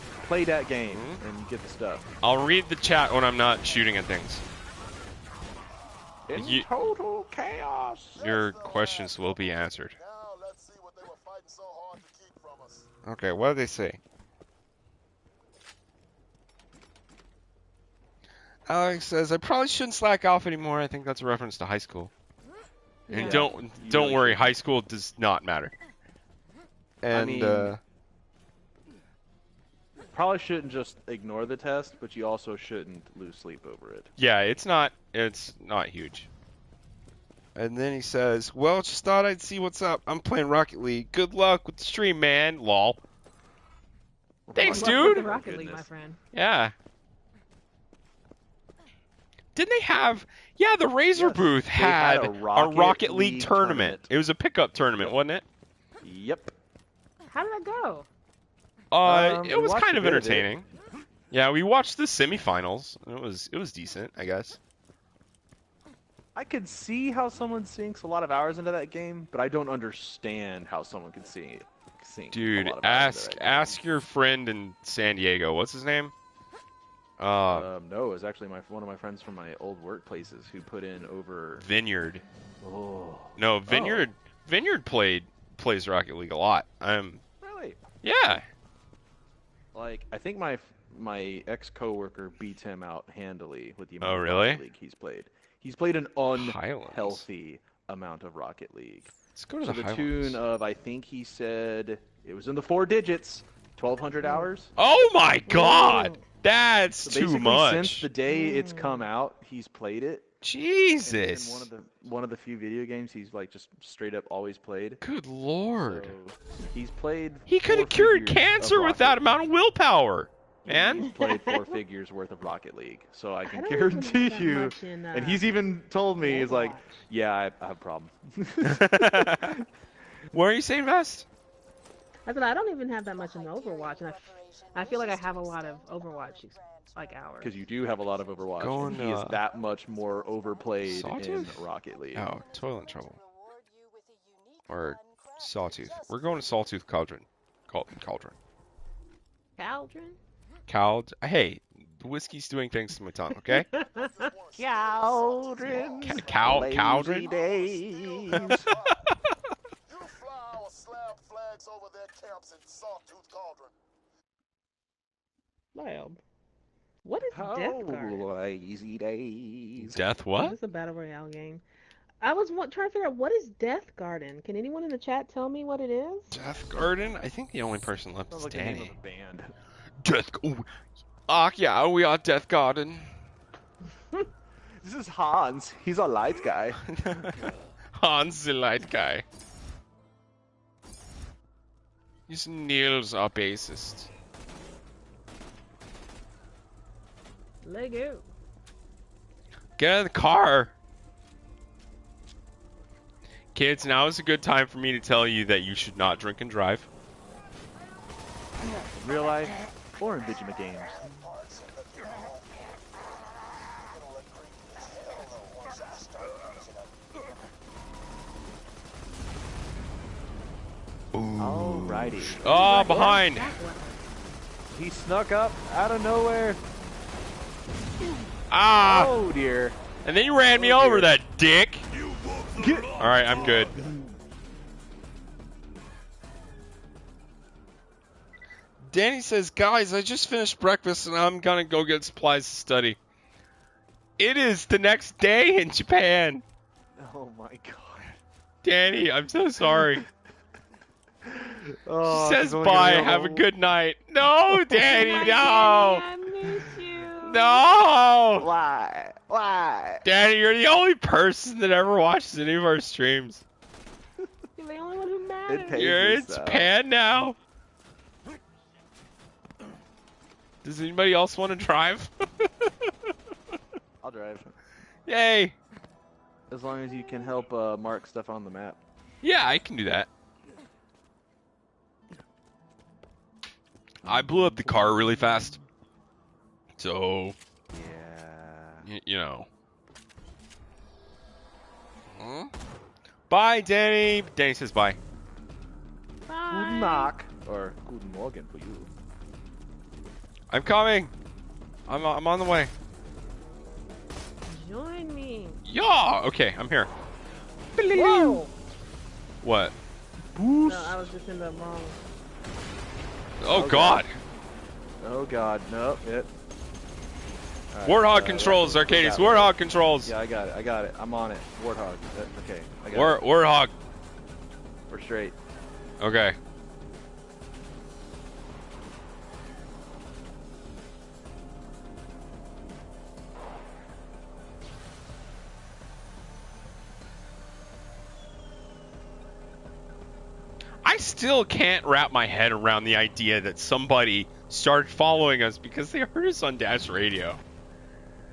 that game and get the stuff. I'll read the chat when I'm not shooting at things. In total chaos. Your questions will be answered. Now let's see what they were fighting so hard to keep from us. Okay, what did they say? Alex says, I probably shouldn't slack off anymore. I think that's a reference to high school. And don't worry, high school does not matter. And I mean, probably shouldn't just ignore the test, but you also shouldn't lose sleep over it. yeah, it's not huge. And then he says, well, just thought I'd see what's up. I'm playing Rocket League. Good luck with the stream, man. Lol. Thanks, dude. Rocket League, my friend. Yeah. Didn't they have... Yeah, the Razer booth had a Rocket League tournament. It was a pickup tournament, wasn't it? Yep. How did that go? It was kind of entertaining. Yeah, we watched the semifinals. It was decent, I guess. I could see how someone sinks a lot of hours into that game, but I don't understand how someone could sink Dude, a lot of hours into that game. ask your friend in San Diego. What's his name? No, it was actually one of my friends from my old workplaces who put in over Vineyard. Oh. No, Vineyard. Vineyard plays Rocket League a lot. Really? Yeah. Like, I think my ex-coworker beats him out handily with the amount of really? Rocket League he's played. He's played an unhealthy amount of Rocket League. Let's go to the Highlands. tune of, I think he said it was in the 4 digits, 1,200 hours. Oh my God, that's so too much. Since the day it's come out, he's played it. Jesus. And one of the few video games he's like just straight up always played. Good Lord. So he's played. He could have cured cancer with that amount of willpower. Man. He's played 4 figures worth of Rocket League, so I can guarantee you. And he's even told me, he's like, yeah, I have a problem. What are you saying, Vest? I said I don't even have that much in Overwatch, and I feel like I have a lot of Overwatch like hours. Because you do have a lot of Overwatch. And he is that much more overplayed in Rocket League. Oh, Toilet Trouble. Or Sawtooth. We're going to Sawtooth Cauldron. Cauldron. Hey, the whiskey's doing things to my tongue, okay? Cauldron. Cauldron? Days. You fly our slab flags over their camps in Sawtooth Cauldron. Lab. What is Death Garden? Lazy days. Death what? This is a battle royale game. I was trying to figure out what is Death Garden. Can anyone in the chat tell me what it is? Death Garden? I think the only person left is Sounds like the Danny. name of a band. Death. Yeah, we are Death Garden. This is Hans. He's a light guy. Hans the light guy. He's Niels, our bassist. Lego. Get out of the car. Kids, now is a good time for me to tell you that you should not drink and drive. In real life or in video games. Alrighty. Oh, behind. He snuck up out of nowhere. Ah! Oh dear. And then you ran me over, that dick. Alright, I'm good. Danny says, guys, I just finished breakfast and I'm gonna go get supplies to study. It is the next day in Japan. Oh my god. Danny, I'm so sorry. Oh, She says bye. Have a good night. No, Danny, Hi, no. Danny, I miss you. No. Why? Why? Danny, you're the only person that ever watches any of our streams. You're the only one who It matters. pays us It's out. Pan now. Does anybody else want to drive? I'll drive. Yay. As long as you can help mark stuff on the map. Yeah, I can do that. I blew up the car really fast. So, Yeah. you know. Huh? Bye, Danny. Danny says bye. Bye. Guten Tag. Or Guten Morgen for you. I'm coming. I'm on the way. Join me. Yeah. Okay, I'm here. Whoa. What? No, I was just in the wrong. Oh, Okay. God. Oh god, nope, it. Alright, Warthog controls, yeah, Arcadius. we got it. Warthog controls. Yeah, I got it. I'm on it. Warthog. Okay, I got it. Warthog. We're straight. Okay. I still can't wrap my head around the idea that somebody started following us because they heard us on Dash Radio.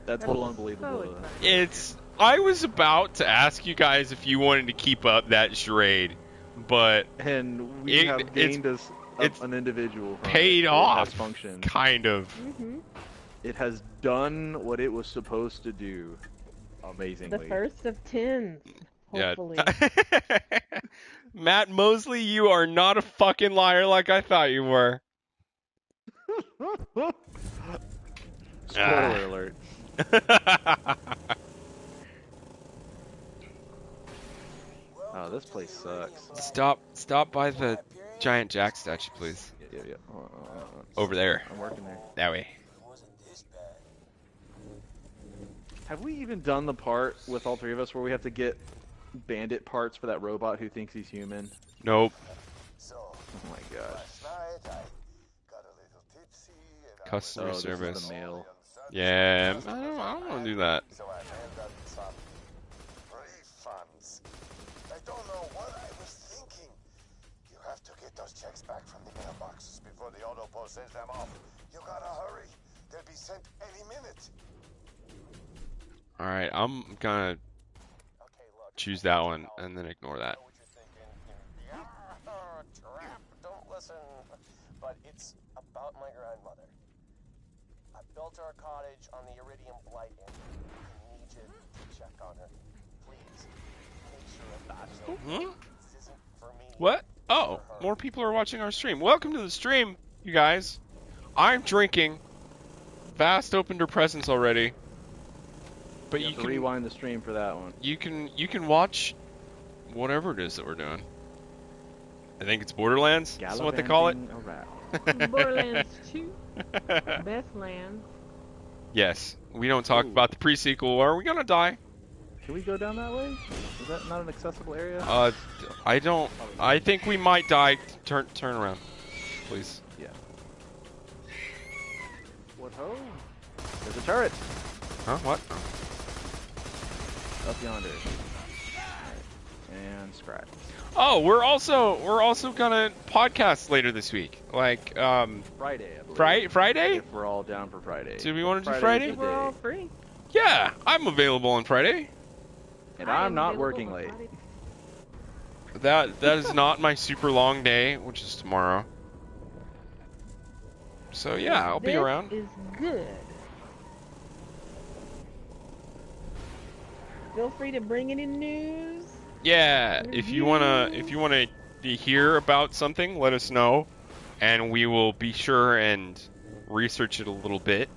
That's a little unbelievable. I was about to ask you guys if you wanted to keep up that charade, but And we have gained us an individual from paid it. off. It has functioned. Kind of. Mm-hmm. It has done what it was supposed to do. Amazingly. The first of 10. Hopefully. Yeah. Matt Mosley, you are not a fucking liar like I thought you were. Spoiler alert. Oh, this place sucks. Stop by the giant Jack statue, please. Yeah. Over there. I'm working there. That way. Have we even done the part with all three of us where we have to get bandit parts for that robot who thinks he's human? Nope. Oh my gosh. Customer This is service. the mail. Yeah, I don't want to do that. So I end up some refunds. I don't know what I was thinking. You have to get those checks back from the mailboxes before the auto post sends them off. You gotta hurry. They'll be sent any minute. Alright, I'm gonna choose that one and then ignore that. Trap, don't listen. But it's about my grandmother. I built our cottage on the Iridium Blight Inn. I need you to check on her. Please. Make sure that this isn't for me. What? Oh, more people are watching our stream. Welcome to the stream, you guys. I'm drinking. Vast opened her presents already. But you can rewind the stream for that one. You can watch whatever it is that we're doing. I think it's Borderlands. That's what they call it. Borderlands 2. Best land. Yes. We don't talk about the pre-sequel. Are we gonna die? Can we go down that way? Is that not an accessible area? I don't. I think we might die. Turn around, please. Yeah. What ho? There's a turret. Huh? What? Up yonder. Right. And scratch. Oh, we're also gonna podcast later this week. Like Friday, I believe. Friday? If we're all down for Friday. Do we want to do Friday's Friday? the We're all day. free. Yeah, I'm available on Friday. And I I'm am not available working on late. Friday. That is not my super long day, which is tomorrow. So yeah, I'll be around. This is good. Feel free to bring any news. Yeah, if you wanna hear about something, let us know, and we will be sure and research it a little bit,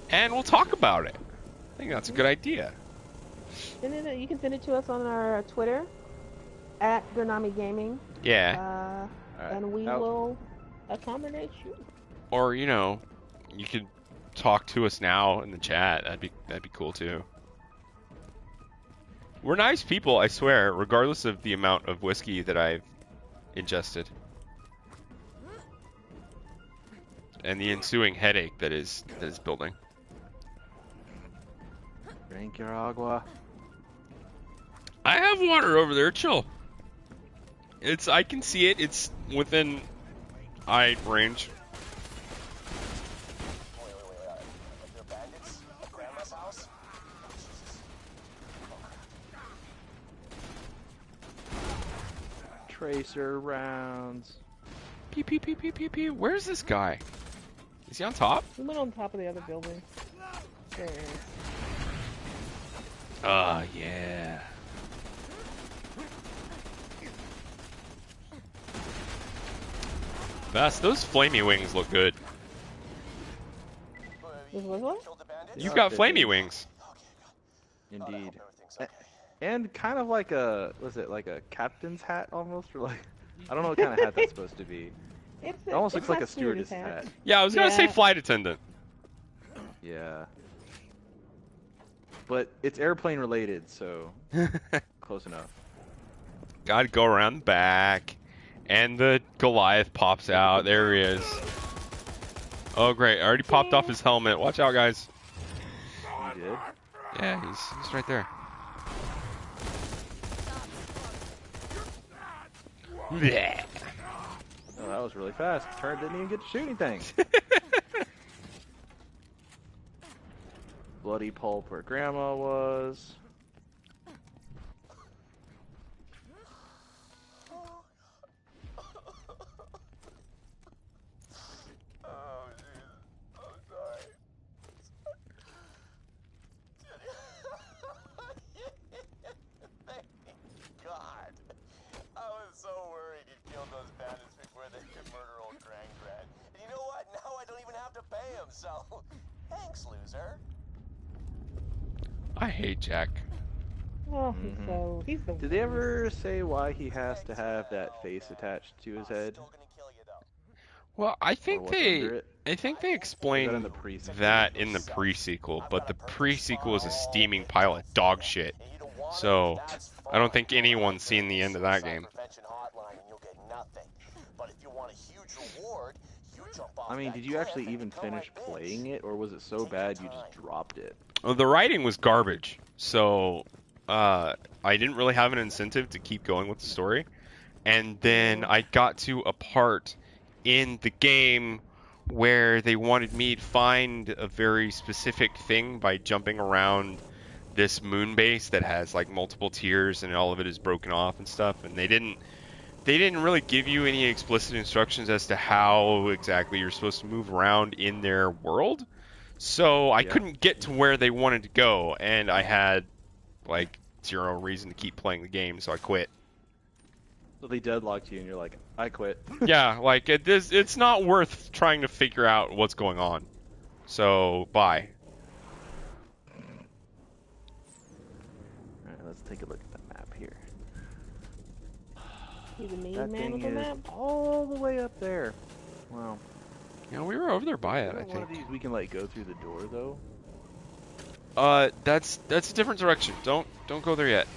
and we'll talk about it. I think that's a good idea. You can send it to us on our Twitter at Gurnami Gaming. Yeah. Alright, And we will accommodate you. Or you could talk to us now in the chat. That'd be cool too. We're nice people, I swear, regardless of the amount of whiskey that I've ingested. And the ensuing headache that is building. Drink your agua. I have water over there, chill. I can see it, it's within eye range. Wait. They're bandits? At Grandma's house? Tracer rounds. Pew, pew, pew, pew, pew, pew. Where's this guy? Is he on top? We went on top of the other building. There. Yeah. Best. Those flamey wings look good. This was what? Killed the bandits? You've got flamey wings. Indeed. Everything's okay. And kind of like was it like a captain's hat almost? Or like, I don't know what kind of hat that's supposed to be. It almost looks like a stewardess hat. Yeah, I was gonna say flight attendant. Yeah. But it's airplane related, so close enough. Gotta go around the back. And the Goliath pops out. There he is. Oh, great. I already popped off his helmet. Watch out, guys. You did? Yeah, he's right there. Blech. Oh, that was really fast. Turn didn't even get to shoot anything. Bloody pulp where Grandma was. Oh, jeez. I'm sorry. Thank God. I was so worried he'd killed those bandits before they could murder old Grandgrad. And you know what? Now I don't even have to pay him, so thanks, loser. I hate Jack. Oh, he's the Did they ever say why he has to have that face attached to his head? Still gonna kill you, though. Well, I think what's under it? explained in the pre-sequel? that in the pre-sequel, but the pre-sequel is a steaming pile of dog shit. So, I don't think anyone's seen the end of that game. Prevention hotline and you'll get nothing. But if you want a huge reward, you jump off I mean, that did you actually cliff even and go finish like this. playing it, or was it so bad you just dropped it? Well, the writing was garbage, so I didn't really have an incentive to keep going with the story. And then I got to a part in the game where they wanted me to find a very specific thing by jumping around this moon base that has like multiple tiers and all of it is broken off and stuff, and they didn't really give you any explicit instructions as to how exactly you're supposed to move around in their world. So I couldn't get to where they wanted to go, and I had like zero reason to keep playing the game, so I quit. So they deadlocked you, and you're like, I quit. Yeah, like it's not worth trying to figure out what's going on. So bye. Alright, let's take a look at the map here. He's a mean That man thing with a is map. all the way up there. Wow. Yeah, we were over there by it, I One of think. these we can like go through the door though. That's a different direction. Don't go there yet.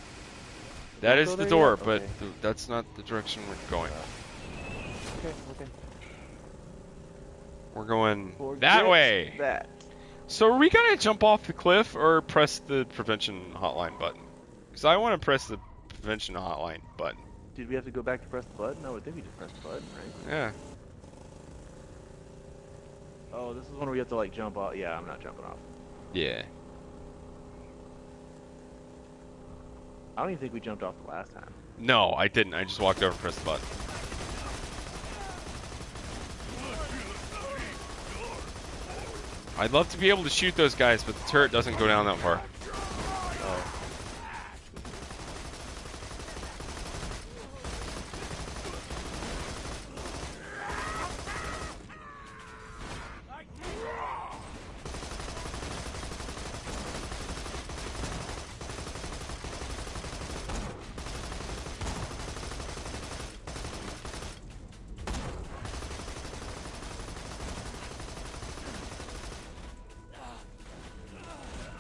That Don't is go the there door, yet? but Okay. that's not the direction we're going. Okay. We're going Forget that way. That. So are we gonna jump off the cliff or press the prevention hotline button? Because I want to press the prevention hotline button. Did we have to go back to press the button? No, I think we just pressed the button, right? Yeah. Oh, this is one where you have to like jump off. Yeah, I'm not jumping off. Yeah. I don't even think we jumped off the last time. No, I didn't. I just walked over and pressed the button. I'd love to be able to shoot those guys, but the turret doesn't go down that far.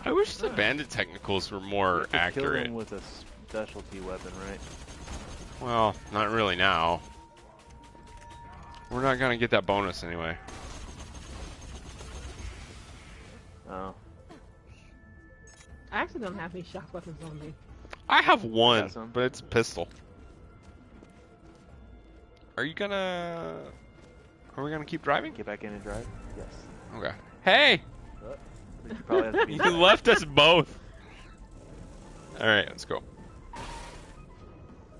I wish the bandit technicals were more You have to accurate. Kill them with a specialty weapon, right? Well, not really now. We're not gonna get that bonus anyway. Oh. I actually don't have any shock weapons on me. I have one, Got some. but it's a pistol. Are you gonna... Are we gonna keep driving? Get back in and drive? Yes. Okay. Hey! You probably have to be You left us both! Alright, let's go.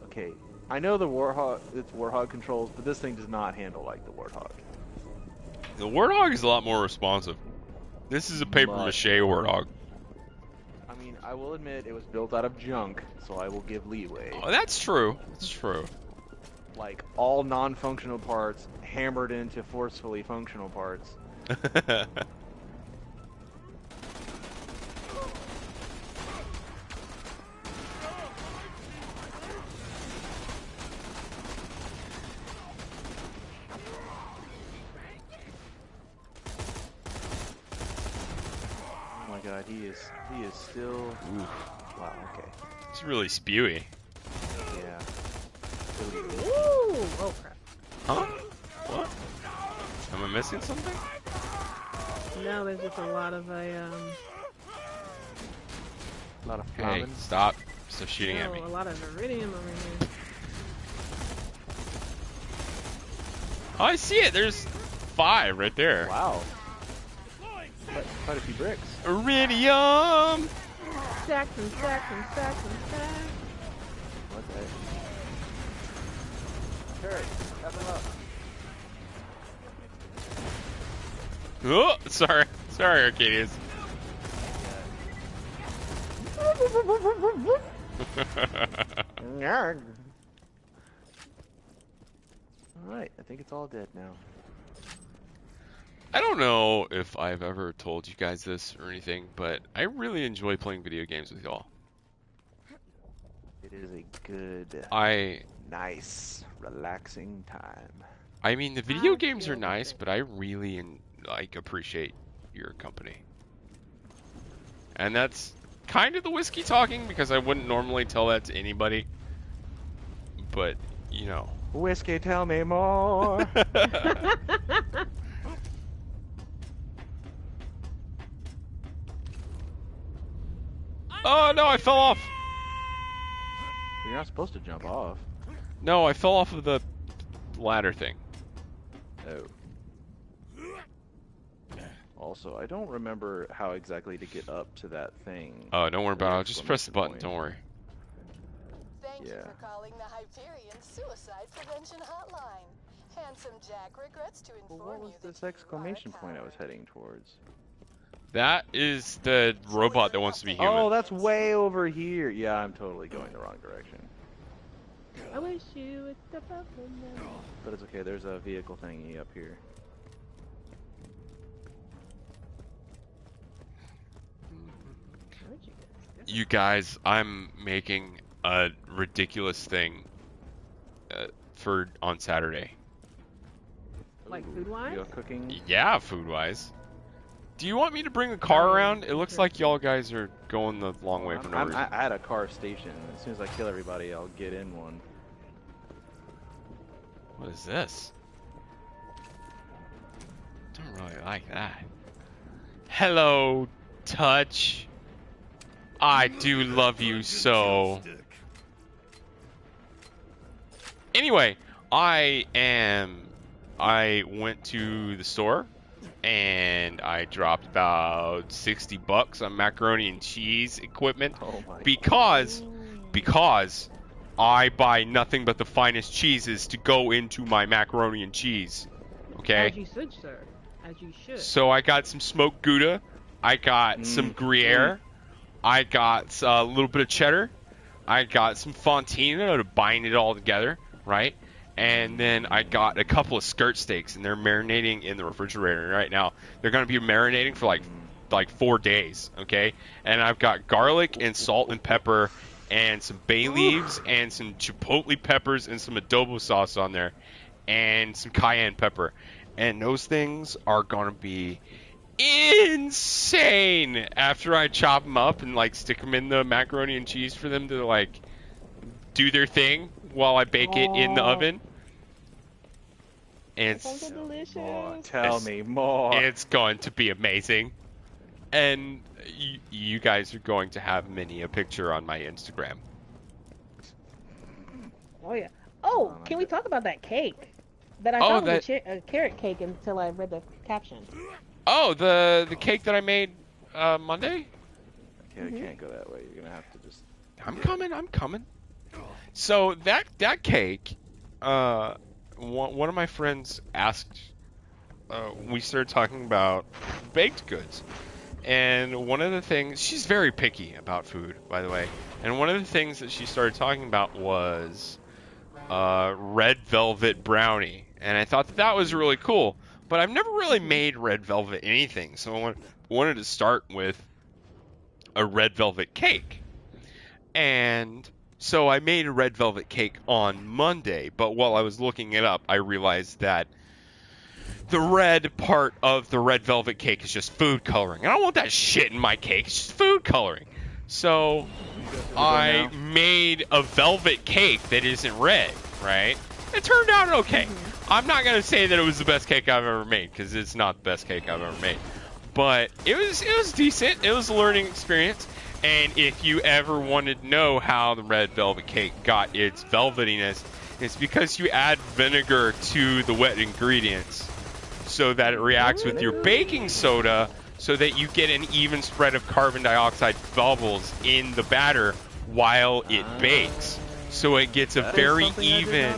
Okay, I know the Warhog, it's Warhog controls, but this thing does not handle like the Warthog. The Warthog is a lot more responsive. This is a paper mache Warthog. I mean, I will admit it was built out of junk, so I will give leeway. Oh, that's true. That's true. Like, all non-functional parts hammered into forcefully functional parts. Oh my god, he is still... Oof. Wow, okay. It's really spewy. Yeah. Ooh! Oh crap. Huh? What? Am I missing something? No, there's just a lot of A lot of Hey, flamming. stop. Stop shooting at no, me. a lot of iridium over here. Oh, I see it. There's 5 right there. Wow. Quite a few bricks. Iridium! Stacks and stacks and stacks and stacks. What the heck? Hurry, step him up. Oh, sorry. Sorry, Arcadius. Alright, I think it's all dead now. I don't know if I've ever told you guys this or anything, but I really enjoy playing video games with y'all. It is a good, nice, relaxing time. I mean, the video I games are feel the nice, same. but I really appreciate your company. And that's kind of the whiskey talking, because I wouldn't normally tell that to anybody. But, you know. Whiskey, tell me more. Oh no, I fell off. You're not supposed to jump off. No, I fell off of the ladder thing. Oh. Also, I don't remember how exactly to get up to that thing. Oh, don't worry about it. I'll just press the button. Exclamation Don't worry. Thank you Yeah. for calling the Hyperion Suicide Prevention Hotline. Handsome Jack regrets to Well, inform what was you that this you are exclamation point I was coward. heading towards? That is the robot that wants to be human. Oh, that's way over here. Yeah, I'm totally going the wrong direction. I wish you would step up and then... But it's okay, there's a vehicle thingy up here. Where'd you go? You guys, I'm making a ridiculous thing for on Saturday. Like Ooh, food-wise? You go cooking? Yeah, food-wise. Do you want me to bring a car around? It looks sure. like y'all guys are going the long way for no reason. I had a car station. As soon as I kill everybody, I'll get in one. What is this? Don't really like that. Hello, Touch. I do love you so. Anyway, I went to the store and I dropped about $60 on macaroni and cheese equipment Oh my because I buy nothing but the finest cheeses to go into my macaroni and cheese. Okay? As you should, sir. As you should. So I got some smoked Gouda. I got some Gruyere. I got a little bit of cheddar. I got some Fontina to bind it all together, right? And then I got a couple of skirt steaks, and they're marinating in the refrigerator right now. They're going to be marinating for like 4 days, okay? And I've got garlic and salt and pepper and some bay leaves and some chipotle peppers and some adobo sauce on there and some cayenne pepper. And those things are going to be insane after I chop them up and like stick them in the macaroni and cheese for them to like do their thing while I bake it in the oven. And Sounds so delicious. Tell me more. it's going to be amazing. And you guys are going to have many a picture on my Instagram. Oh yeah. Oh, can we talk about that cake? That I thought was a carrot cake until I read the caption. Oh, the cake that I made Monday? Okay, I can't go that way. You're gonna have to just. I'm coming. So that cake, one of my friends asked. We started talking about baked goods, and one of the things, she's very picky about food, by the way. And one of the things that she started talking about was red velvet brownie, and I thought that was really cool. But I've never really made red velvet anything, so I wanted to start with a red velvet cake. And so I made a red velvet cake on Monday, but while I was looking it up, I realized that the red part of the red velvet cake is just food coloring. I don't want that shit in my cake. It's just food coloring. So I made a velvet cake that isn't red, right? It turned out okay. I'm not going to say that it was the best cake I've ever made, because it's not the best cake I've ever made. But it was decent. It was a learning experience. And if you ever wanted to know how the red velvet cake got its velvetiness, it's because you add vinegar to the wet ingredients so that it reacts with your baking soda so that you get an even spread of carbon dioxide bubbles in the batter while it bakes. So it gets a very even,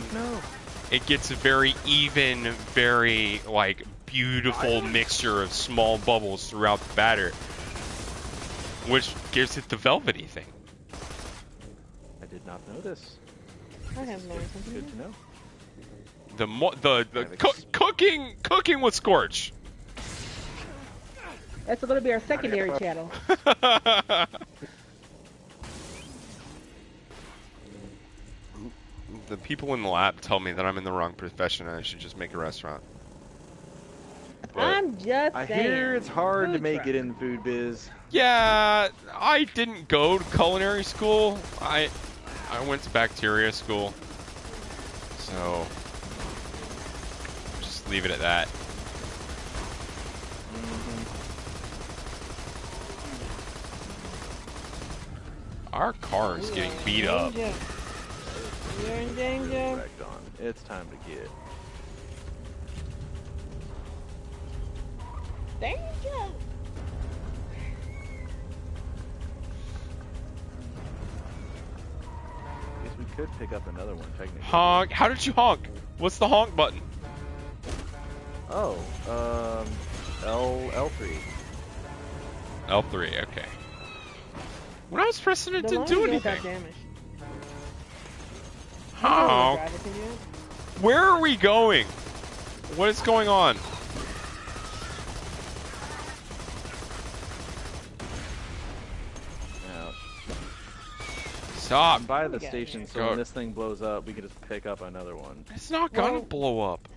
very like beautiful mixture of small bubbles throughout the batter, which gives it the velvety thing. I did not know this. I have learned something. Good to know. Cooking with Scorch. That's going to be our secondary channel. The people in the lab tell me that I'm in the wrong profession and I should just make a restaurant. But I'm just saying. I hear it's hard to Food make truck. it in the food biz. yeah, I didn't go to culinary school. I went to bacteria school. So just leave it at that. Our car is getting beat up. You're in danger. Correct on. It's time to get. Danger. Guess we could pick up another one technically. Honk. How did you honk? What's the honk button? Oh, L3. L3, okay. When I was pressing it, The didn't do longer you got anything. damage. Honk. Driver, can you? Where are we going? What is going on? Now, Stop. by the Get station, here. so Go. when this thing blows up, we can just pick up another one. It's not gonna Well- blow up.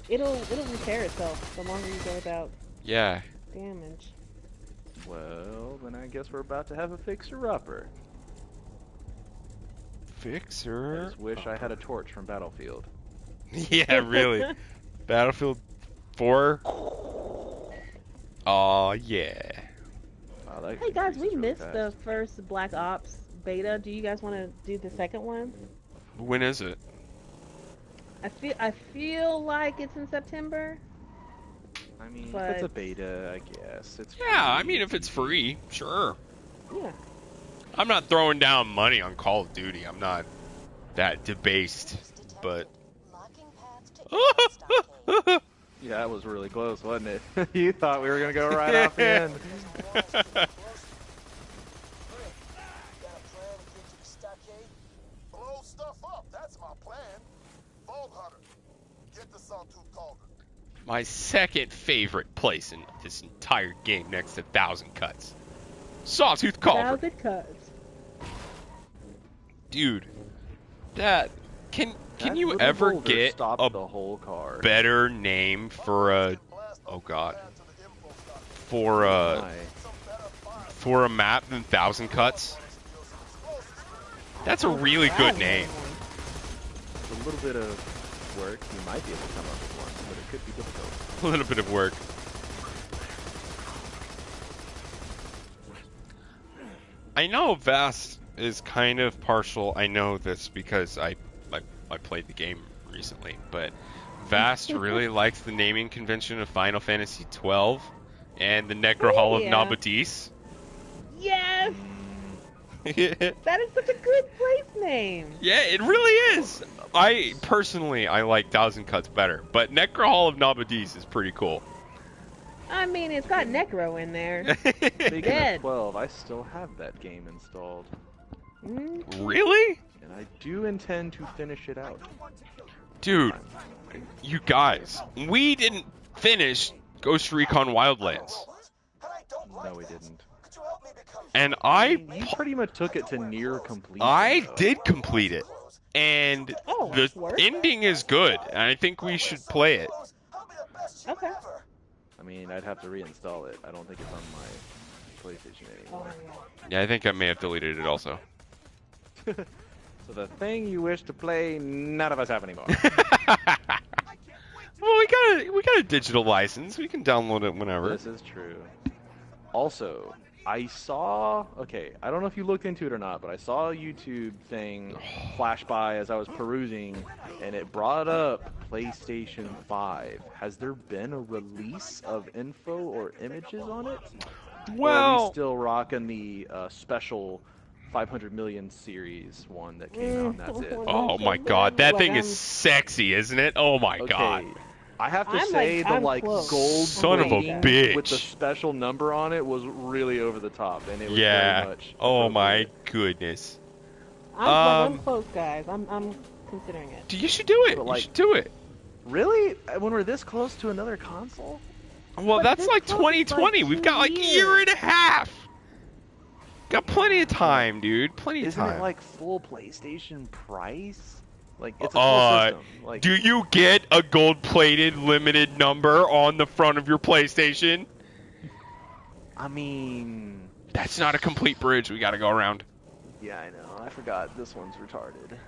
It'll repair itself the longer you go without Yeah. damage. Well, then I guess we're about to have a fixer-upper. I Fixer. just wish I had a torch from Battlefield. Yeah, really. Battlefield 4. Oh yeah. Wow, that Hey guys, we increases really missed fast. the first Black Ops beta. Do you guys want to do the second one? When is it? I feel like it's in September. I mean, but- it's a beta, I guess. It's Yeah, I free, mean if it's easy. free, sure. Yeah. I'm not throwing down money on Call of Duty. I'm not that debased, but Locking paths to Eastern Stockade. Yeah, that was really close, wasn't it? You thought we were gonna go right off the end. Got a plan to get to the stockade? Blow stuff up, that's my plan. Vault Hunter, get the Sawtooth Cauldron. my second favorite place in this entire game next to Thousand Cuts. Sawtooth Cauldron. 1,000 cuts. Dude, that can That you little ever boulder get stopped a the whole car? better name for a? Oh God. Path to the info stockade. for a map than Thousand Cuts. That's a really good name. With a little bit of work, you might be able to come up with one, but it could be difficult. A little bit of work. I know Vast is kind of partial. I know this because I played the game recently, but Vast really likes the naming convention of Final Fantasy XII and the Necro Hall of Nabadis. Yes! That is such a good place name. Yeah, it really is. I like Thousand Cuts better, but Necro Hall of Nabadis is pretty cool. I mean, it's got Necro in there. Speaking of 12, I still have that game installed. Really? And I do intend to finish it out. Dude, you guys, we didn't finish Ghost Recon Wildlands. No, we didn't. And You pretty much took it to near completion. I though. did complete it. And the ending is good. And I think we should play it. Okay. I mean, I'd have to reinstall it. I don't think it's on my PlayStation anymore. Yeah, I think I may have deleted it also. So the thing you wish to play, none of us have anymore. Well, we got a digital license. We can download it whenever. This is true. Also, I saw, okay, I don't know if you looked into it or not, but I saw a YouTube thing flash by as I was perusing, and it brought up PlayStation 5. Has there been a release of info or images on it? Or are we still rocking the special 500 million series one that came out and that's it? Oh my god, that thing is sexy, isn't it? Oh my god. I have to say the gold son of a bitch with the special number on it was really over the top, and it was very much oh my goodness. I'm close, guys. I'm considering it. You should do it. You should do it. Really? When we're this close to another console? Well, that's like 2020. We've got like a year and a half. Got plenty of time, dude. Plenty of time. Isn't it like full PlayStation price? Like, it's a full system. Like, do you get a gold-plated limited number on the front of your PlayStation? I mean... That's not a complete bridge. We gotta go around. Yeah, I know. I forgot this one's retarded.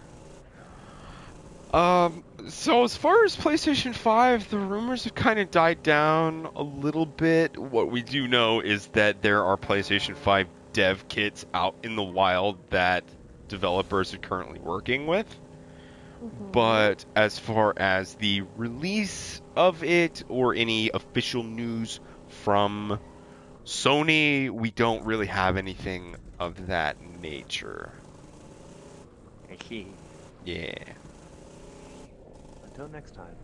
So as far as PlayStation 5, the rumors have kind of died down a little bit. What we do know is that there are PlayStation 5 dev kits out in the wild that developers are currently working with. But as far as the release of it or any official news from Sony, we don't really have anything of that nature. Yeah. Until next time.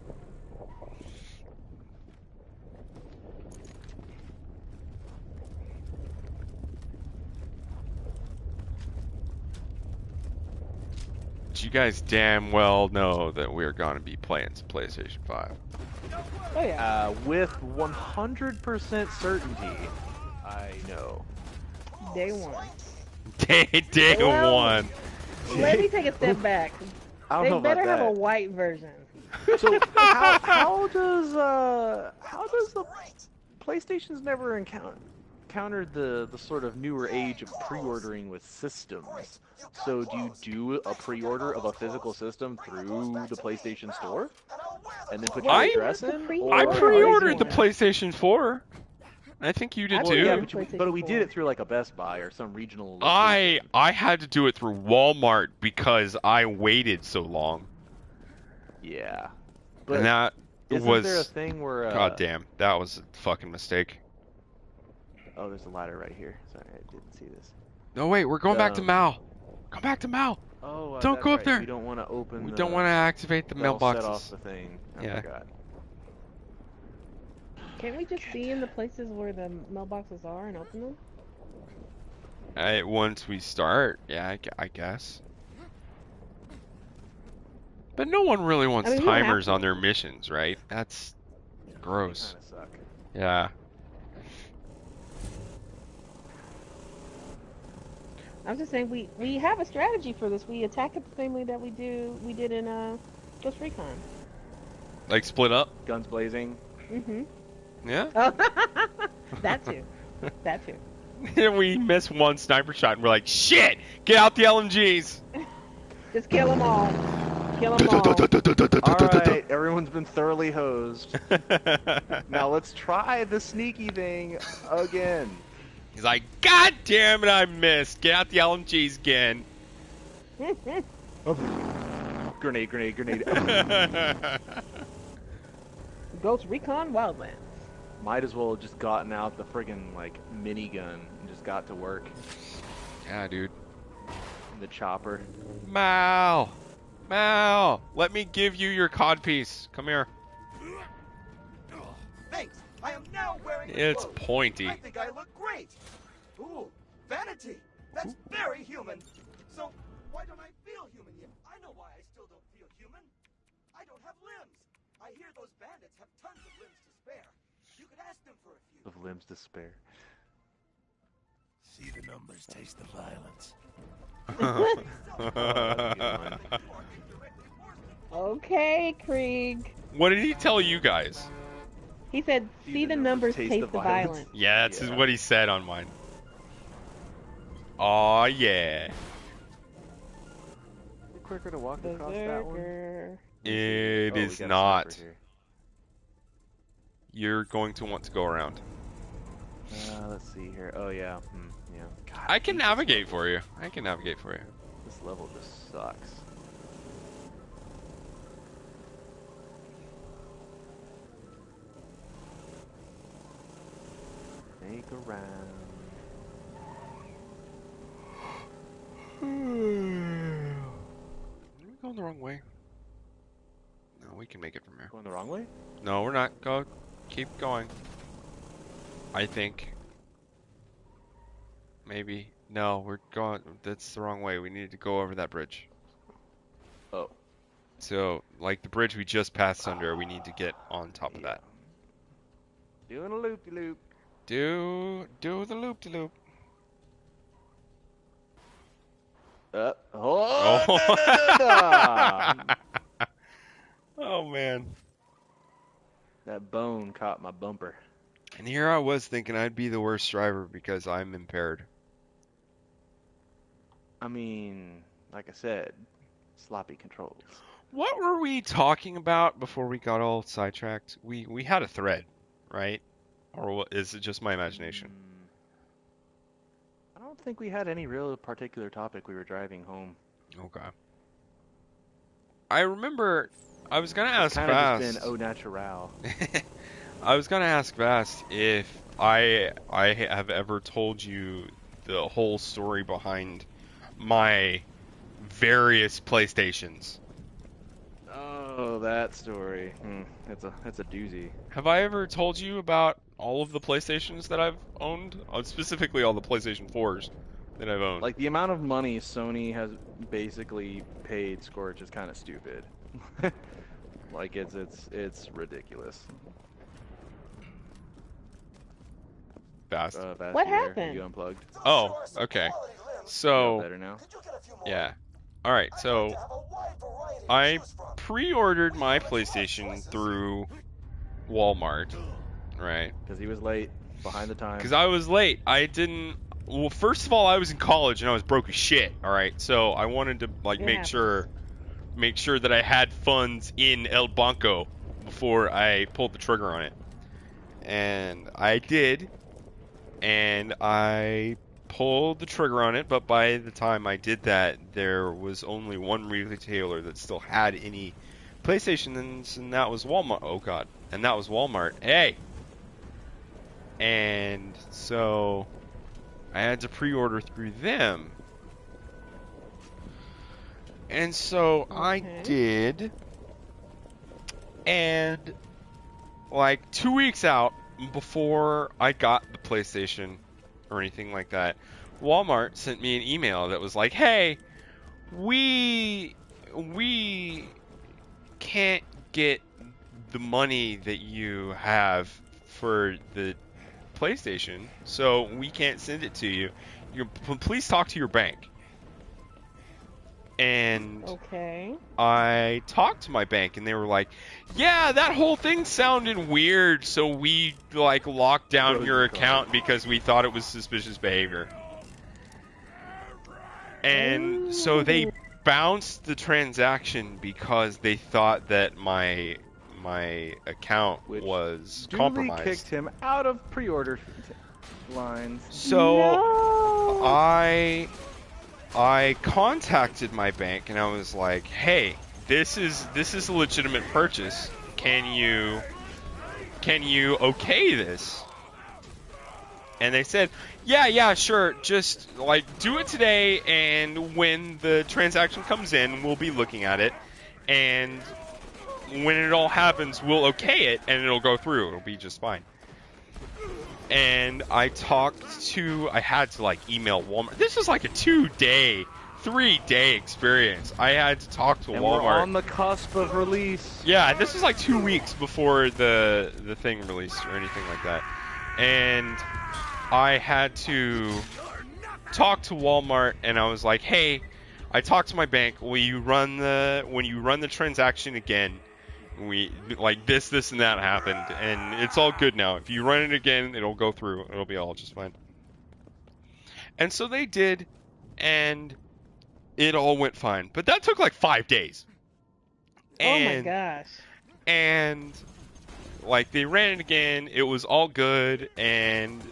You guys damn well know that we're going to be playing some PlayStation 5. Oh yeah. With 100% certainty, I know. Day one. Day one. Let me take a step back. I don't know They better about have a that. white version. So how does the PlayStation's never encountered the sort of newer age of pre-ordering with systems? So do you do a pre-order of a physical system through the PlayStation Store and then put your address in? I pre-ordered the PlayStation 4. I think you did too. Yeah, but we did it through like a Best Buy or some regional location. I had to do it through Walmart because I waited so long. Yeah. But and that was there a thing where God damn, that was a fucking mistake. Oh, there's a ladder right here. Sorry, I didn't see this. No, wait, we're going back to Mal. Come back to Mal. Oh, don't go up there. We don't want to open. We don't want to activate the mailboxes. Set off the thing. I forgot. Can't we just see in the places where the mailboxes are and open them? Once we start, yeah, I guess. But no one really wants timers on their missions, right? That's gross. They kinda suck. Yeah. I'm just saying we have a strategy for this. We attack it the same way that we did in Ghost Recon. Like split up? Guns blazing. Mhm. Yeah. That too. That too. And we miss one sniper shot, and we're like, shit! Get out the LMGs! Just kill them all. Kill them all. Alright, everyone's been thoroughly hosed. Now let's try the sneaky thing again. He's like, God damn it, I missed. Get out the LMGs again. Grenade, grenade, grenade. Ghost Recon Wildlands. Might as well have just gotten out the friggin' like minigun and just got to work. Yeah, dude. The chopper. Mal! Mal! Let me give you your codpiece. Come here. Thanks. I am now wearing It's clothes. pointy. I think I look great. Ooh, vanity. That's very human. So why don't I feel human yet? I know why I still don't feel human. I don't have limbs. I hear those bandits have tons of limbs to spare. You could ask them for a few. Of limbs to spare. See the numbers, taste the violence. Okay, Krieg. What did he tell you guys? He said, see the numbers, taste the violence. Yeah, that's what he said on mine. Aw, yeah. Quicker to walk across that one. It is not. You're going to want to go around. Let's see here. Oh, yeah. Yeah. God, I can navigate for you. I can navigate for you. This level just sucks. Make around. Are we going the wrong way? No, we can make it from here. Going the wrong way? No, we're not. Go. Keep going. I think. Maybe. No, we're going. That's the wrong way. We need to go over that bridge. Oh. So, like the bridge we just passed under, we need to get on top of that. Doing a loop-de-loop. Do the loop-de-loop. Oh man. That bone caught my bumper. And here I was thinking I'd be the worst driver because I'm impaired. I mean, like I said, sloppy controls. What were we talking about before we got all sidetracked? We had a thread, right? Or is it just my imagination? I don't think we had any real particular topic we were driving home. Okay. I remember I was gonna ask Kind of Vast. just been au natural. I was gonna ask Vast if I have ever told you the whole story behind my various PlayStations. Oh, that story. That's a doozy. Have I ever told you about all of the PlayStations that I've owned? Specifically all the PlayStation 4s that I've owned. Like, the amount of money Sony has basically paid Scorch is kind of stupid. Like, it's ridiculous. Vast. Vast, What you there? happened? You unplugged? Oh, okay. So, Better now? yeah. Alright, so I pre-ordered my PlayStation through Walmart, right? Because he was late, behind the time. Because I was late. I didn't... Well, first of all, I was in college and I was broke as shit, alright? So I wanted to, like, make sure that I had funds in El Banco before I pulled the trigger on it. And I did. And I pulled the trigger on it, but by the time I did that, there was only one retailer that still had any PlayStations, and that was Walmart. Oh god, and that was Walmart. Hey, and so I had to pre-order through them, and so I did, and like 2 weeks out before I got the PlayStation or anything like that, Walmart sent me an email that was like, hey, we can't get the money that you have for the PlayStation, so we can't send it to you. Please talk to your bank. And Okay. I talked to my bank, and they were like, "Yeah, that whole thing sounded weird, so we like locked down Froze your your card." account because we thought it was suspicious behavior." And so they bounced the transaction because they thought that my account Which was duly compromised. kicked him out of pre-order lines. So No. I contacted my bank and I was like, "Hey, this is a legitimate purchase. Can you okay this?" And they said, "Yeah, sure. Just like do it today, and when the transaction comes in, we'll be looking at it, and when it all happens, we'll okay it, and it'll go through. It'll be just fine." And I had to like email Walmart. This was like a 3-day experience. I had to talk to And Walmart. we're on the cusp of release. Yeah, this was like 2 weeks before the thing released or anything like that. And I had to talk to Walmart, and I was like, "Hey, I talked to my bank. When you run the transaction again, we like this and that happened, and it's all good now. If you run it again, it'll go through. It'll be all just fine." And so they did, and it all went fine. But that took like 5 days. Oh my gosh. And like they ran it again, it was all good, and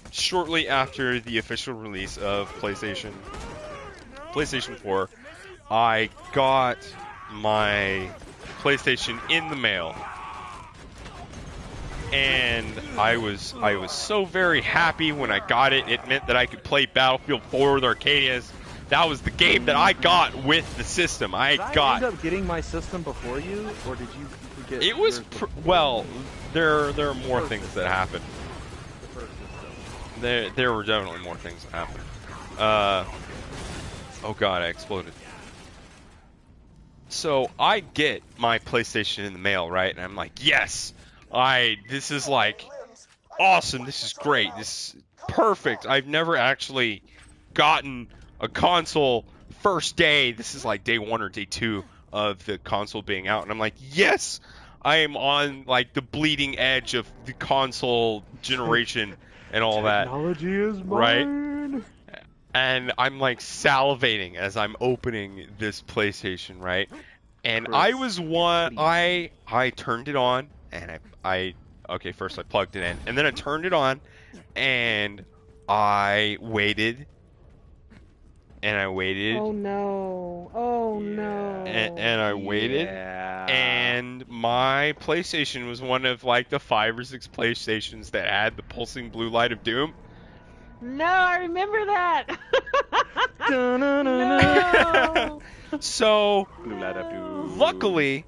shortly after the official release of PlayStation 4, I got my PlayStation in the mail. And I was so very happy when I got it. It meant that I could play Battlefield 4 with Arcadius. That was the game that I got with the system. Did I end up getting my system before you, or did you get? It was yours before? well. There are more things that happened. The first system. There were definitely more things that happened. Oh god, I exploded. So I get my PlayStation in the mail, right? And I'm like, yes, this is like awesome. This is great. This is perfect. I've never actually gotten a console first day. This is like day 1 or day 2 of the console being out. And I'm like, yes, I am on like the bleeding edge of the console generation and all that. Technology is mine. Right? And I'm like salivating as I'm opening this PlayStation, right? And Chris, I was I turned it on, and okay, first I plugged it in, and then I turned it on, and I waited, and I waited. Oh no. Oh no. And I waited, Yeah. and my PlayStation was one of like the 5 or 6 PlayStations that had the pulsing blue light of doom. No, I remember that. No. So Blue light of doom. luckily,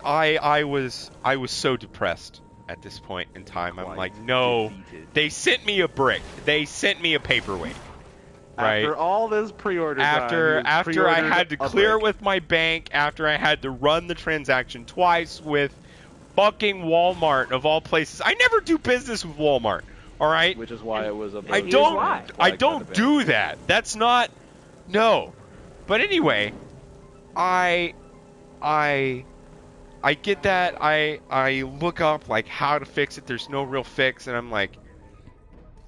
I was so depressed at this point in time. I'm Quite like, no, defeated. they sent me a brick. They sent me a paperweight. Right? After all this pre-order After time, I had to clear it with. with my bank, after I had to run the transaction twice with fucking Walmart of all places. I never do business with Walmart. All right? Which is why it was a. I Here's don't why. I don't do that. That's not no. But anyway, I get that. I look up like how to fix it. There's no real fix, and I'm like,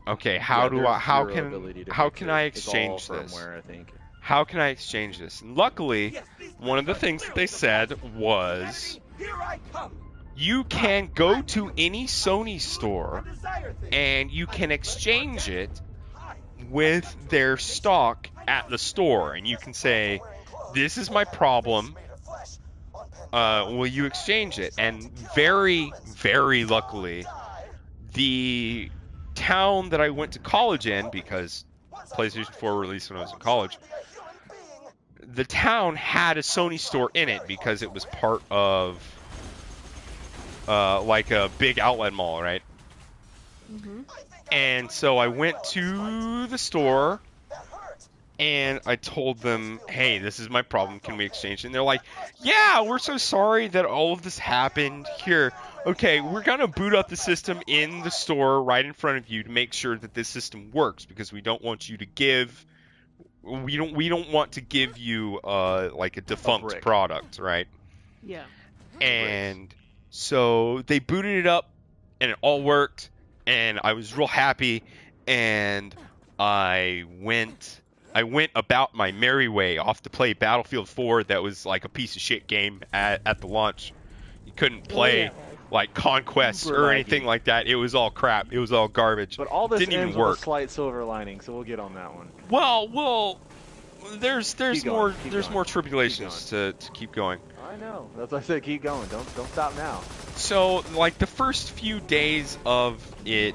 okay, how can I exchange this? I think. How can I exchange this? And luckily, one of the things that they said was Here I come. you can go to any Sony store and you can exchange it with their stock at the store, and you can say, this is my problem, will you exchange it? And very, very luckily, the town that I went to college in, because PlayStation 4 released when I was in college, the town had a Sony store in it because it was part of like a big outlet mall, right? Mm-hmm. And so I went to the store and I told them, hey, this is my problem. Can we exchange it? And they're like, yeah, we're so sorry that all of this happened. Here, okay, we're going to boot up the system in the store right in front of you to make sure that this system works, because we don't want you to give we don't want to give you like a defunct brick. product, right? Yeah. And so they booted it up, and it all worked, and I was real happy, and I went about my merry way off to play Battlefield 4. That was like a piece of shit game at the launch. You couldn't play yeah. like Conquest Super or laggy. anything like that. It was all crap. It was all garbage. But all this Didn't even ends with work. a slight silver lining, so we'll get on that one. Well, there's Keep more going, keep there's going, more keep tribulations to keep going. I know. That's why I said keep going. Don't stop now. So like the first few days of it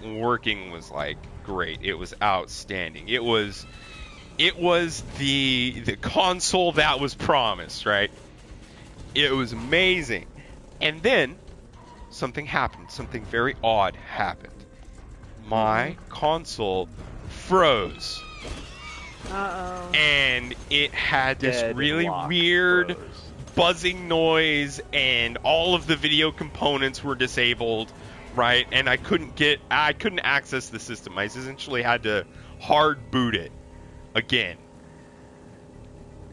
working was like great. It was outstanding. It was the console that was promised, right? It was amazing. And then something happened. Something very odd happened. My console froze. Uh-oh. And it had this Dead really lock weird froze. buzzing noise, and all of the video components were disabled, right? And I couldn't access the system. I essentially had to hard boot it again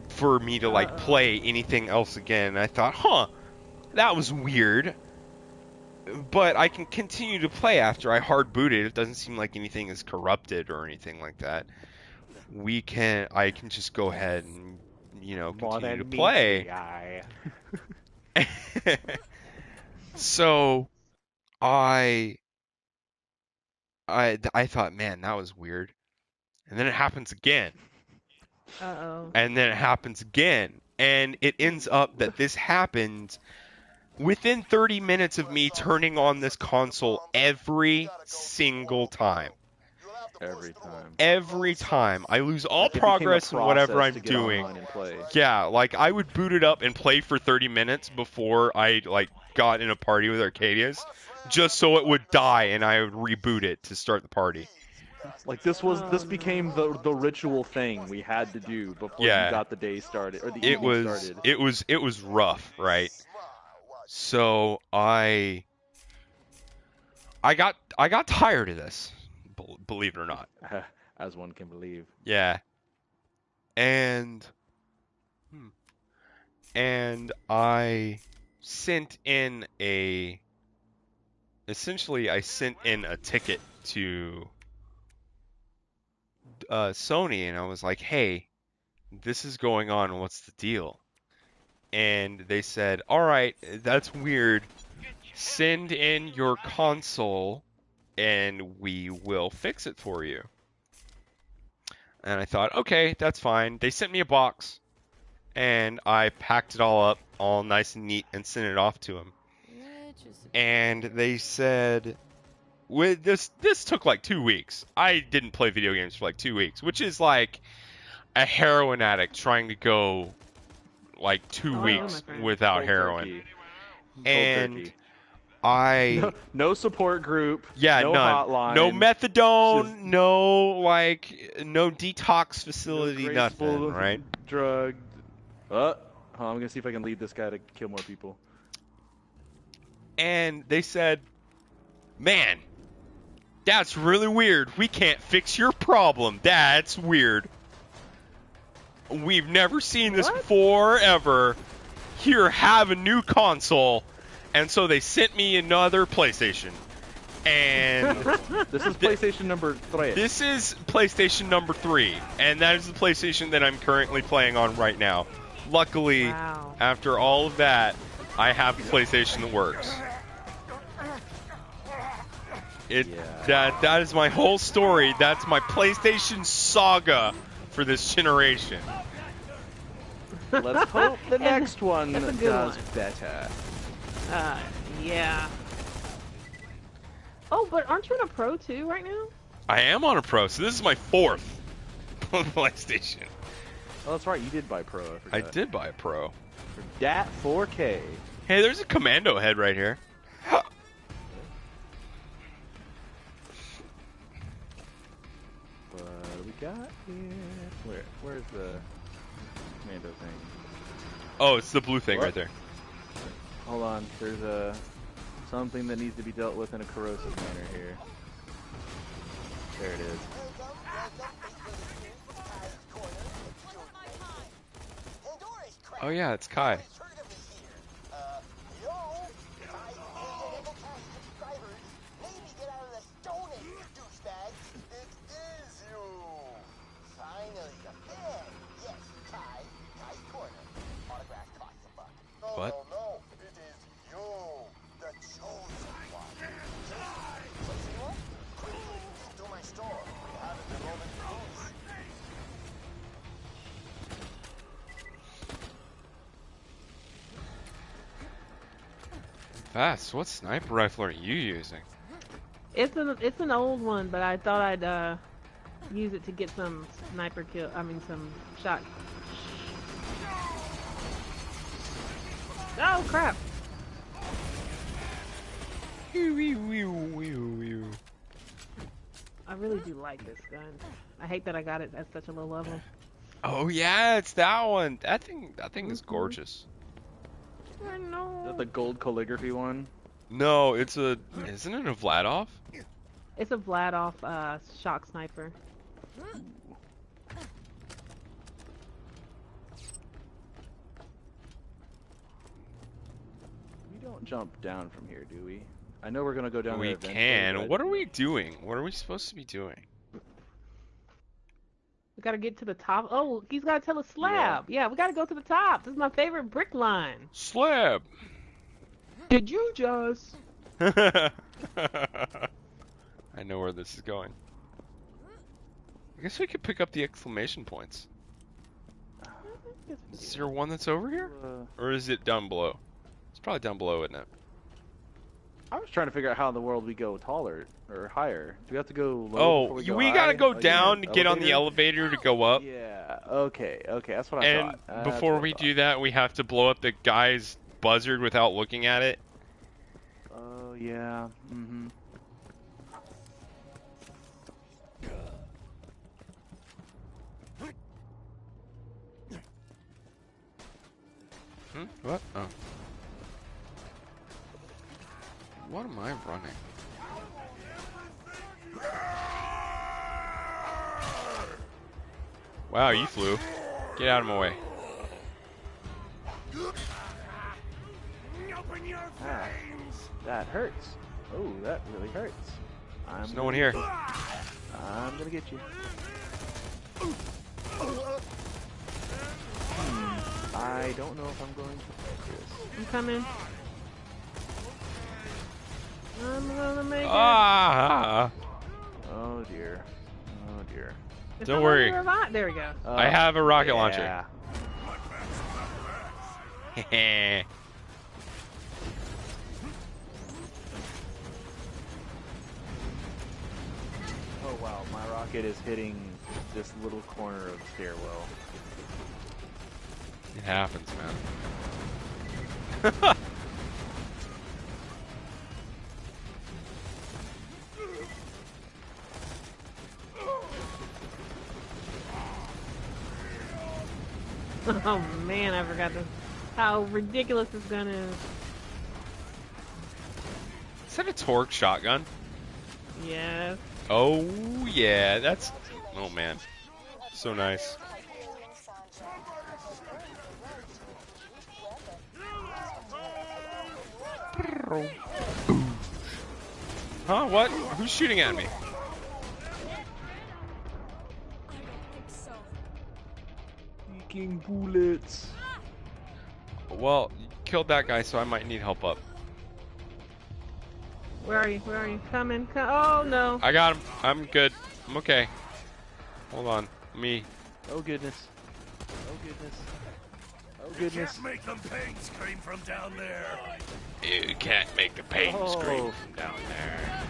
for me to like play anything else again. And I thought, that was weird. But I can continue to play after I hard boot it. It doesn't seem like anything is corrupted or anything like that. I can just go ahead and continue to play. So I thought, man, that was weird. And then it happens again. Uh-oh. And then it happens again. And it ends up that this happened within 30 minutes of me turning on this console every single time. Every time. I lose all Like it became a progress in whatever process I'm to get doing. online and play. Yeah, like I would boot it up and play for 30 minutes before I like got in a party with Arcadius, just so it would die and I would reboot it to start the party. Like this became the ritual thing we had to do before you got the day started or the evening started. It was rough, right? So I got tired of this, believe it or not. As one can believe. Yeah. And I sent in a ticket to Sony, and I was like, hey, this is going on, what's the deal? And they said, all right, that's weird. Send in your console and we will fix it for you. And I thought, okay, that's fine. They sent me a box, and I packed it all up, all nice and neat, and sent it off to them. And they said, with this took like 2 weeks. I didn't play video games for like 2 weeks, which is like a heroin addict trying to go like 2 weeks without heroin. And no support group. Yeah, no none. hotline. No methadone. No detox facility. No nothing. Right. Drug. I'm gonna see if I can lead this guy to kill more people. And they said, "Man, that's really weird. We can't fix your problem. That's weird. We've never seen this before, ever. Here, have a new console." And so they sent me another PlayStation. And this is PlayStation number 3. This is PlayStation number 3. And that is the PlayStation that I'm currently playing on right now. Luckily, after all of that, I have a PlayStation that works. That is my whole story. That's my PlayStation saga for this generation. Let's hope the next one does better. Yeah. Oh, but aren't you in a Pro too right now? I am on a Pro, so this is my 4th PlayStation. Oh, that's right. You did buy Pro. I forgot. I did buy a Pro. For that 4K. Hey, there's a commando head right here. What we got here? Where's the commando thing? Oh, it's the blue thing right there. Hold on. There's something that needs to be dealt with in a corrosive manner here. There it is. Oh yeah, it's Kai. Maybe get out of the Stone Age, douchebags. It is you. Finally, a fan. Yes, Kai's Corner. Autograph costs a buck. What? No. It is you, the chosen one. What you want? Quickly, into my store. We have it in Roman rules. Fast. What sniper rifle are you using? It's an old one, but I thought I'd use it to get some sniper kill. I mean, some shot. Oh crap! I really do like this gun. I hate that I got it at such a low level. Oh yeah, it's that one. That thing is gorgeous. I know. Is that the gold calligraphy one? No, isn't it a Vladov? It's a Vladov shock sniper. We don't jump down from here, do we? I know we're gonna go down We there eventually, can. but- What are we doing? What are we supposed to be doing? We gotta get to the top. Oh, he's gotta tell a slab. Yeah, we gotta go to the top. This is my favorite brick line. Slab. Did you just? I know where this is going. I guess we could pick up the exclamation points. Is there one that's over here? Or is it down below? It's probably down below, isn't it? I was trying to figure out how in the world we go taller or higher. Do we have to go low Oh, before we we go gotta high? go Like in down to an get on the elevator to go up. Yeah, okay, that's what I And thought. That's before what I we thought. do that, we have to blow up the guy's buzzard without looking at it. Oh, yeah, mm-hmm. What? Oh. What am I running? Wow, you flew. Get out of my way. Ah, that hurts. Oh, that really hurts. There's no one here. I'm gonna get you. I don't know if I'm going to make this. I'm coming. I'm gonna make it. Ah! Oh dear. Oh dear. If Don't I'm worry. under a rock- There we go. I have a rocket launcher. Yeah. Oh wow, my rocket is hitting this little corner of the stairwell. It happens, man. Oh man, I forgot how ridiculous this gun is. Is that a torque shotgun? Yes. Oh, yeah, that's... Oh, man. So nice. Huh? What? Who's shooting at me? Leaking bullets. Well, you killed that guy, so I might need help up. Where are you? Where are you? Coming. Oh no. I got him. I'm good. I'm okay. Hold on. Me. Oh goodness. Oh goodness. Oh You goodness. can't make them pain scream from down there. You can't make the pain scream Oh. from down there.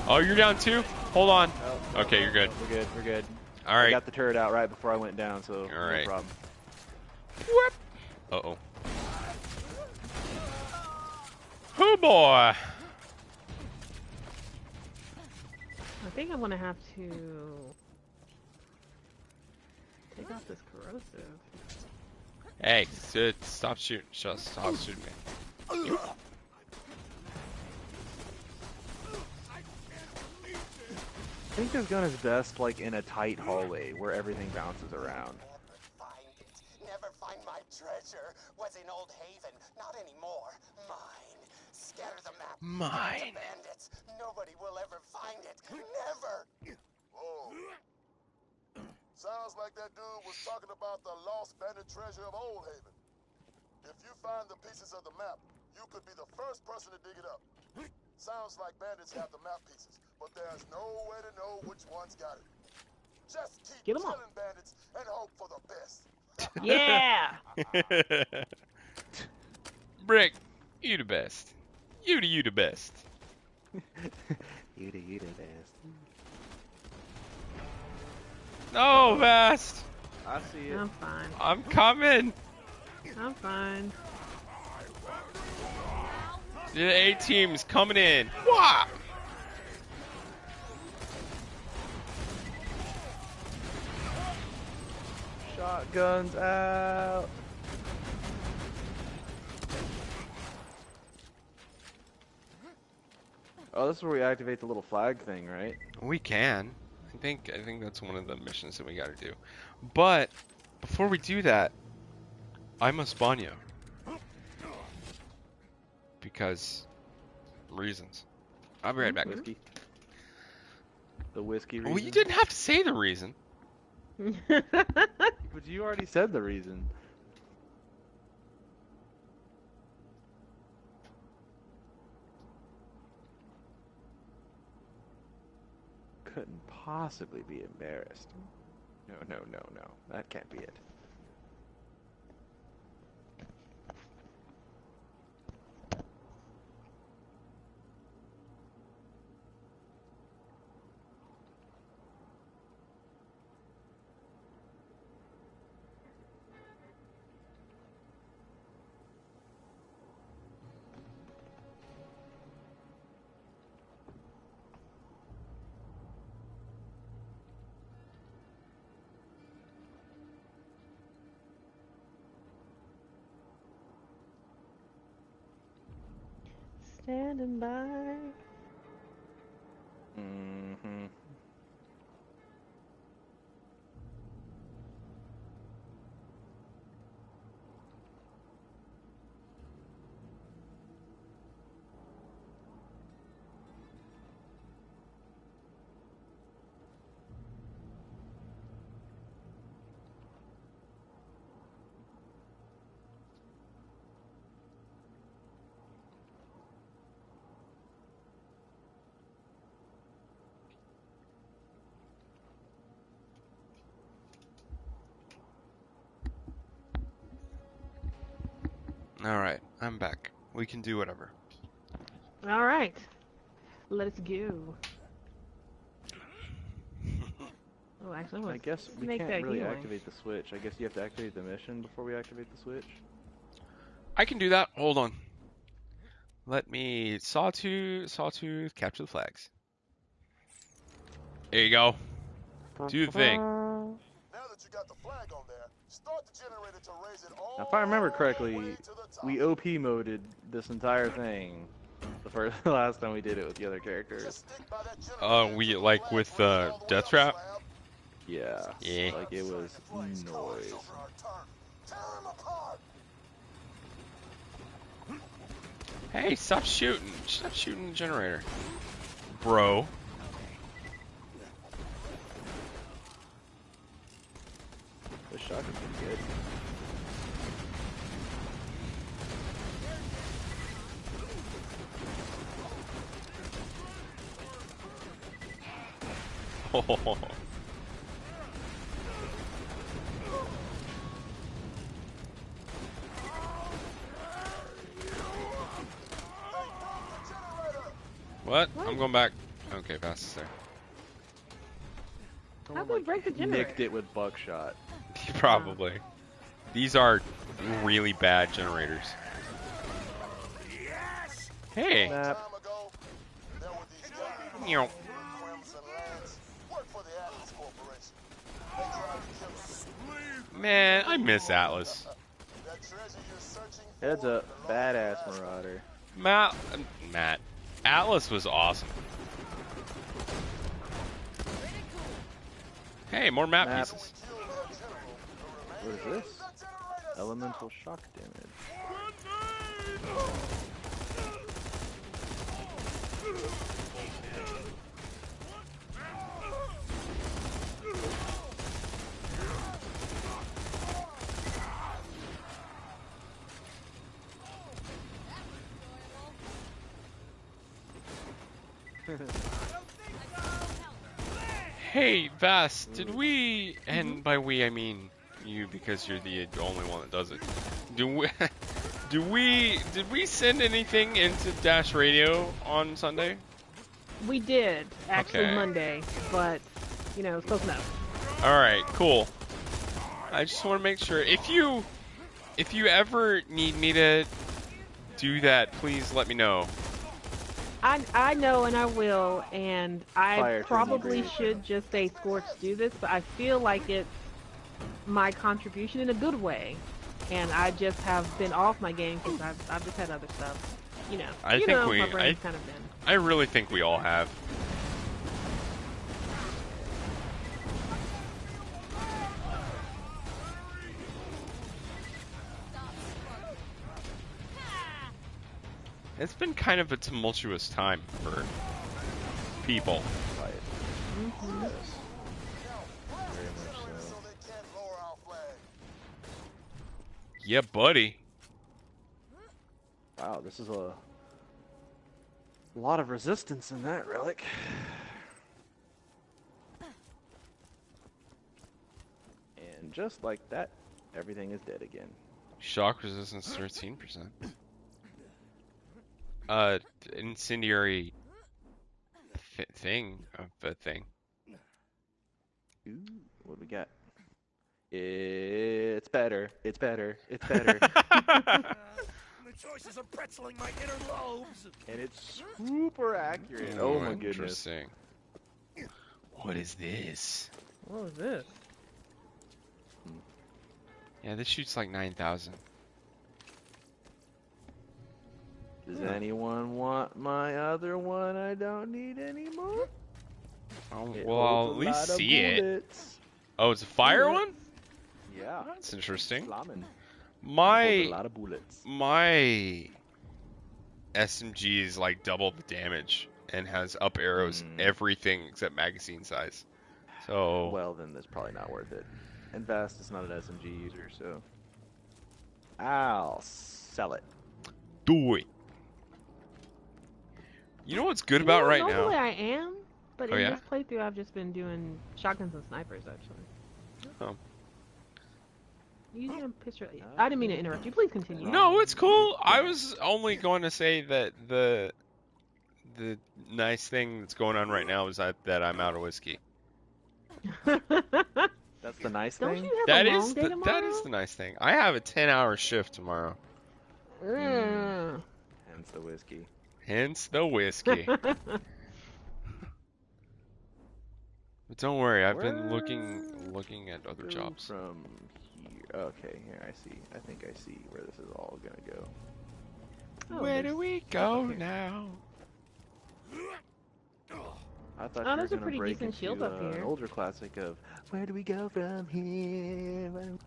Oh, you're down too? Hold on. Oh, Okay, you're good. We're good. We're good. All I right. got the turret out right before I went down, so All right. no problem. Whoop. Uh-oh. Oh, boy. I think I'm gonna have to take off this corrosive. Hey, stop shooting. Stop shooting me. I think this gun is best like in a tight hallway where everything bounces around. Find it. Never find my Treasure was in Old Haven, not anymore. Mine. Scatter the map. Mine. Give it to bandits. Nobody will ever find it. Never. Whoa. Sounds like that dude was talking about the lost bandit treasure of Old Haven. If you find the pieces of the map, you could be the first person to dig it up. Sounds like bandits have the map pieces, but there's no way to know which one's got it. Just keep Get 'em all. killing bandits and hope for the best. Yeah. Brick, you the best. You the best. You the best. No, Vast. I see it. I'm fine. I'm coming. I'm fine. The A team's coming in. Wah! Shotguns out. Oh, this is where we activate the little flag thing, right? We can. I think that's one of the missions that we got to do. But before we do that, I must spawn you. Because reasons. I'll be right back. Whiskey. The whiskey reason. Well, you didn't have to say the reason. But you already said the reason. Couldn't possibly be embarrassed. No. That can't be it. Standing by. Mm-hmm. Alright, I'm back. We can do whatever. All right. Let's go. Oh, actually, I guess we make can't that really healing. activate the switch. I guess you have to activate the mission before we activate the switch. I can do that. Hold on. Let me sawtooth, capture the flags. There you go. Do the thing. Now that you got the flag on there, start the generator to raise it all Now, if I remember the correctly, way to the top. we OP moded this entire thing the last time we did it with the other characters. Just stick by that generator We until the like flag with raised all the way Death up, Trap. Slab. Yeah. Yeah. Like it was Place. Come on, noise. show for our turn. Tear 'em apart. Hey, stop shooting. Stop shooting the generator. Bro. The shotgun's been good. Oh. What? I'm going back. Okay, fast is there. How do we break the generator? Nicked it with buckshot. Probably. These are really bad generators. Hey. Map. Time ago, there were these guys. Meow. Quims and Lance worked for the Atlas Corporation. They tried to kill us. Man, I miss Atlas. That treasure you're searching for Heads up, belongs to badass us. marauder. Matt. Atlas was awesome. Hey, more map Map. pieces. Killed their general. The What is remainder this? of the generator. Elemental shock damage. Hey, Vass, did we, and by we I mean you because you're the only one that does it. Did we send anything into Dash Radio on Sunday? We did, actually Okay. Monday, but, you know, it's close enough. Alright, cool. I just want to make sure. If you ever need me to do that, please let me know. I know and I will, and I Fire probably transmutation. should just say Scorch do this, but I feel like it's my contribution in a good way. And I just have been off my game because I've just had other stuff. You know, I you think know, we- my brain's kind of been. I really think we all have. It's been kind of a tumultuous time for people. Fight. Mm-hmm. Yes. Very much so. So they can't lower our flag. Yeah, buddy. Wow, this is a lot of resistance in that relic. And just like that, everything is dead again. Shock resistance 13%. Incendiary thing of a thing. Ooh, what do we got? It's better. It's better. It's better. The choices are pretzeling my inner lobes. And it's super accurate. Oh my goodness. Interesting. What is this? What was this? Yeah, this shoots like 9,000. Does anyone want my other one? I don't need any more. Oh, It well, I'll holds at a least lot of see it. bullets. Oh, it's a fire Bullets. one? Yeah. That's interesting. Slamming. Holds a My lot of bullets. my SMG is like double the damage and has up arrows everything except magazine size. So Well, then that's probably not worth it. And Vast is not an SMG user, so I'll sell it. do it. You know what's good about right Normally now? I am, but Oh, in yeah? this playthrough I've just been doing shotguns and snipers actually. Oh. Using a picture. I didn't mean to interrupt you. Please continue. No, it's cool. I was only going to say that the nice thing that's going on right now is that I'm out of whiskey. That's the nice Don't thing. you have That a long is day tomorrow? that is the nice thing. I have a 10-hour shift tomorrow. Hence the whiskey. Hence the whiskey. But don't worry, I've been looking at other Go jobs. From here. Okay, here I see. I think I see where this is all gonna go. Oh, Where there's- do we go Okay. now? I thought Oh, you were there's a gonna pretty break decent shield into, up here. An older classic of where do we go from here?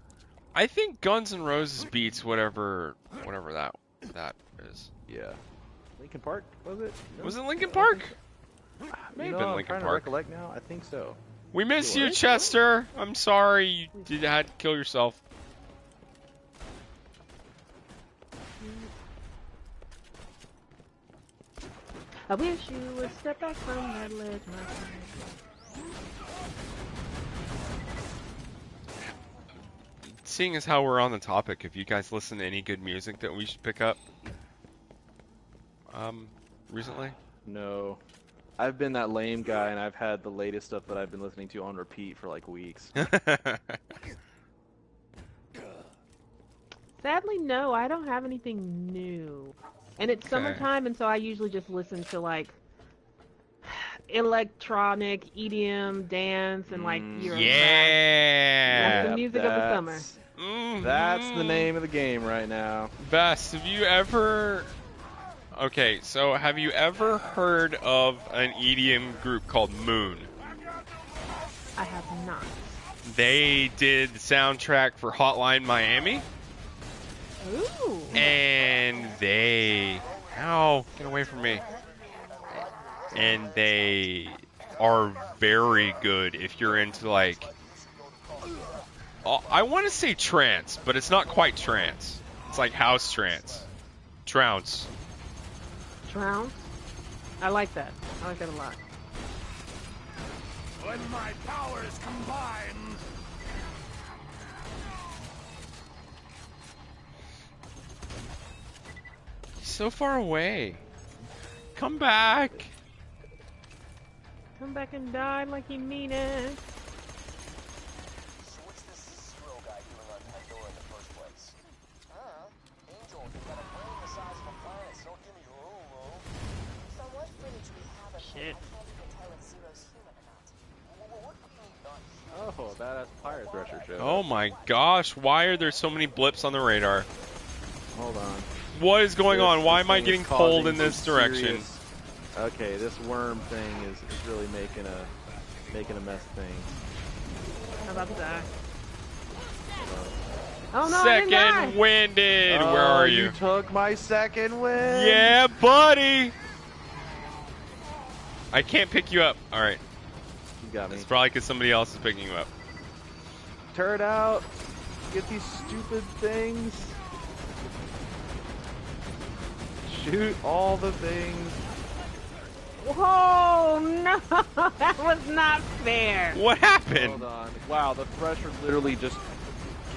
I think Guns N' Roses beats whatever that is. Yeah. Lincoln Park was it? No? Was it Linkin I Park? think so. May You have know, been I'm Linkin trying to Park. recollect now. I think so. We miss It you, was? Chester. I'm sorry you had to kill yourself. I wish you would step back from that ledge, my friend. Seeing as how we're on the topic, if you guys listen to any good music that we should pick up, recently? No. I've been that lame guy, and I've had the latest stuff that I've been listening to on repeat for like weeks. Sadly, no, I don't have anything new. And it's Okay. summertime, and so I usually just listen to like electronic, EDM, dance, and like Euro. Yeah. That's the music of the summer. That's the name of the game right now. Best, have you ever... Okay, so have you ever heard of an EDM group called Moon? I have not. They did the soundtrack for Hotline Miami. Ooh. And they... Ow, get away from me. And they are very good if you're into, like... I want to say trance, but it's not quite trance. It's like house trance. Trounce. Trounce? I like that. I like that a lot. When my powers combine. He's so far away. Come back. Come back and die like you mean it. So what's this Zero guy doing on Pandora in the first place? Angel, you got a brain the size of a planet, so don't give me room. From what footage we have of Shit. him, I can't even tell if Zero's human or not. What do you mean not human? Oh, badass pirate thresher show. Oh my gosh, why are there so many blips on the radar? Hold on. What is going This- on? Why this am I thing is getting pulled causing in this some direction? serious- Okay, this worm thing is really making a mess of things. I'm about to die. Oh no, I didn't die. Second winded. Where Oh, are you? You took my second win. Yeah, buddy. I can't pick you up. All right. You got me. It's probably because somebody else is picking you up. Turn out. Get these stupid things. Shoot all the things. Whoa, no, that was not fair. What happened? Hold on. Wow, the thresher literally just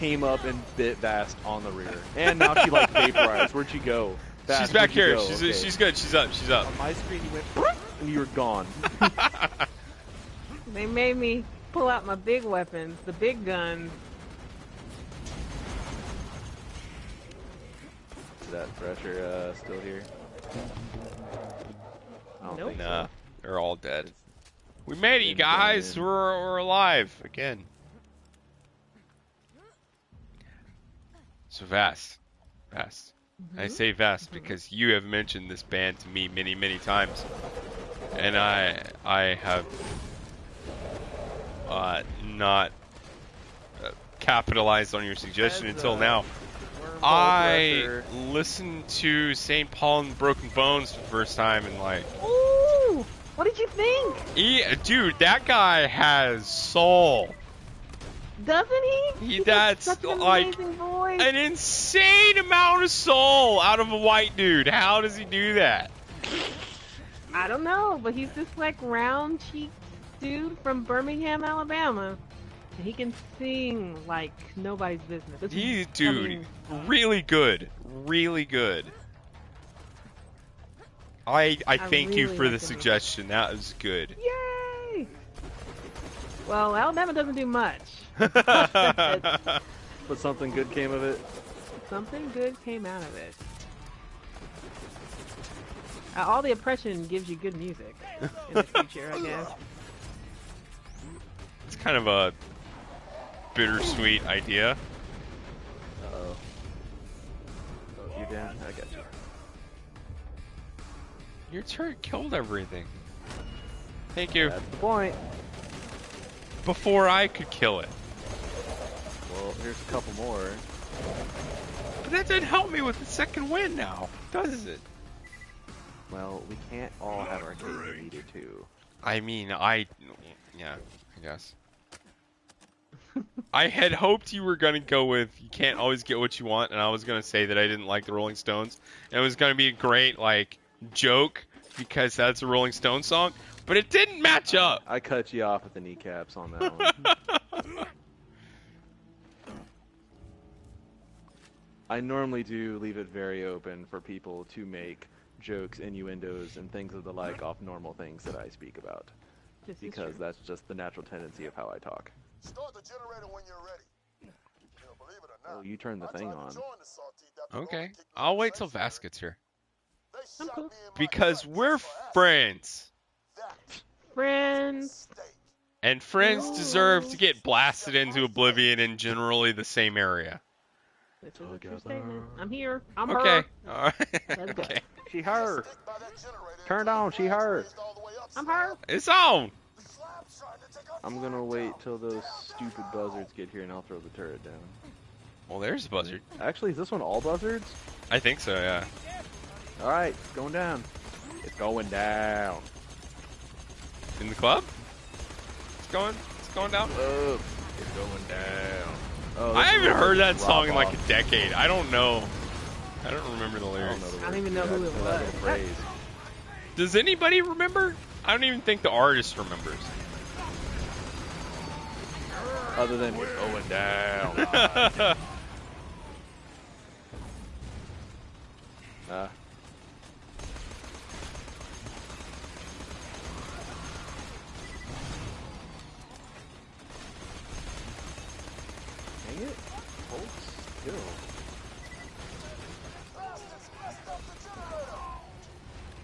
came up and bit Vast on the rear. And now she like vaporized. Where'd she go? Vast, She's back where'd you here. go? She's Okay. she's good. She's up. She's up. On my screen you went and you were gone. They made me pull out my big weapons, the big guns. Is that thresher still here? I don't Nope. think Nah, so. they're all dead. We made it, you Been guys. done. We're alive again. So Vast. I say Vast because you have mentioned this band to me many, many times, and I have not capitalized on your suggestion As, until now. Wormhole I thresher. listened to St. Paul and the Broken Bones for the first time, and like, Ooh, what did you think? dude, that guy has soul. Doesn't he? He has that's such an like amazing voice. an insane amount of soul out of a white dude. How does he do that? I don't know, but he's this like round cheeked dude from Birmingham, Alabama. And he can sing like nobody's business. Dude, really good. Really good. I thank you really for the like him. suggestion. That was good. Yay! Well, Alabama doesn't do much. But something good came of it. Something good came out of it. All the oppression gives you good music in the future, I guess. It's kind of a bittersweet idea. Uh-oh. Oh, you down? I got you. Your turret killed everything. Thank you. That's the point. Before I could kill it. Well, here's a couple more. But that didn't help me with the second win now, does it? Well, we can't all have our cake and eat it too. I mean, yeah, I guess. I had hoped you were going to go with you can't always get what you want, and I was going to say that I didn't like the Rolling Stones. And it was going to be a great, like, joke because that's a Rolling Stones song, but it didn't match up. I cut you off at the kneecaps on that one. I normally do leave it very open for people to make jokes, innuendos, and things of the like off normal things that I speak about. This is Because true. that's just the natural tendency of how I talk. Start the generator when you're ready. Believe it or not, Oh, you turned the I thing tried to on. join the Saltine after Okay, Roman kicked me I'll out wait of till sanctuary. Vass gets here. They I'm shot cool. me in my Because gut we're just for asking. friends. That Friends. mistake. And friends Ooh. deserve to get blasted into oblivion in generally the same area. This is a true statement. I'm here. I'm Okay. her. Alright. Let's go. Okay. She her. Stick by that generator Turned until on, the she flames her. raised all the way up, I'm Sierra. her. It's on. The slab's trying to take our I'm gonna flag wait down. till those stupid buzzards get here and I'll throw the turret down. Well, there's a buzzard. Actually, is this one all buzzards? I think so, yeah. All right, it's going down. It's going down. In the club? It's going down? Oh, it's going down. Oh, I haven't heard that song in like off. a decade. I don't know. I don't remember the lyrics. I don't even know who it was. Phrase. Does anybody remember? I don't even think the artist remembers. Other than it's going down. Dang it. Hold still.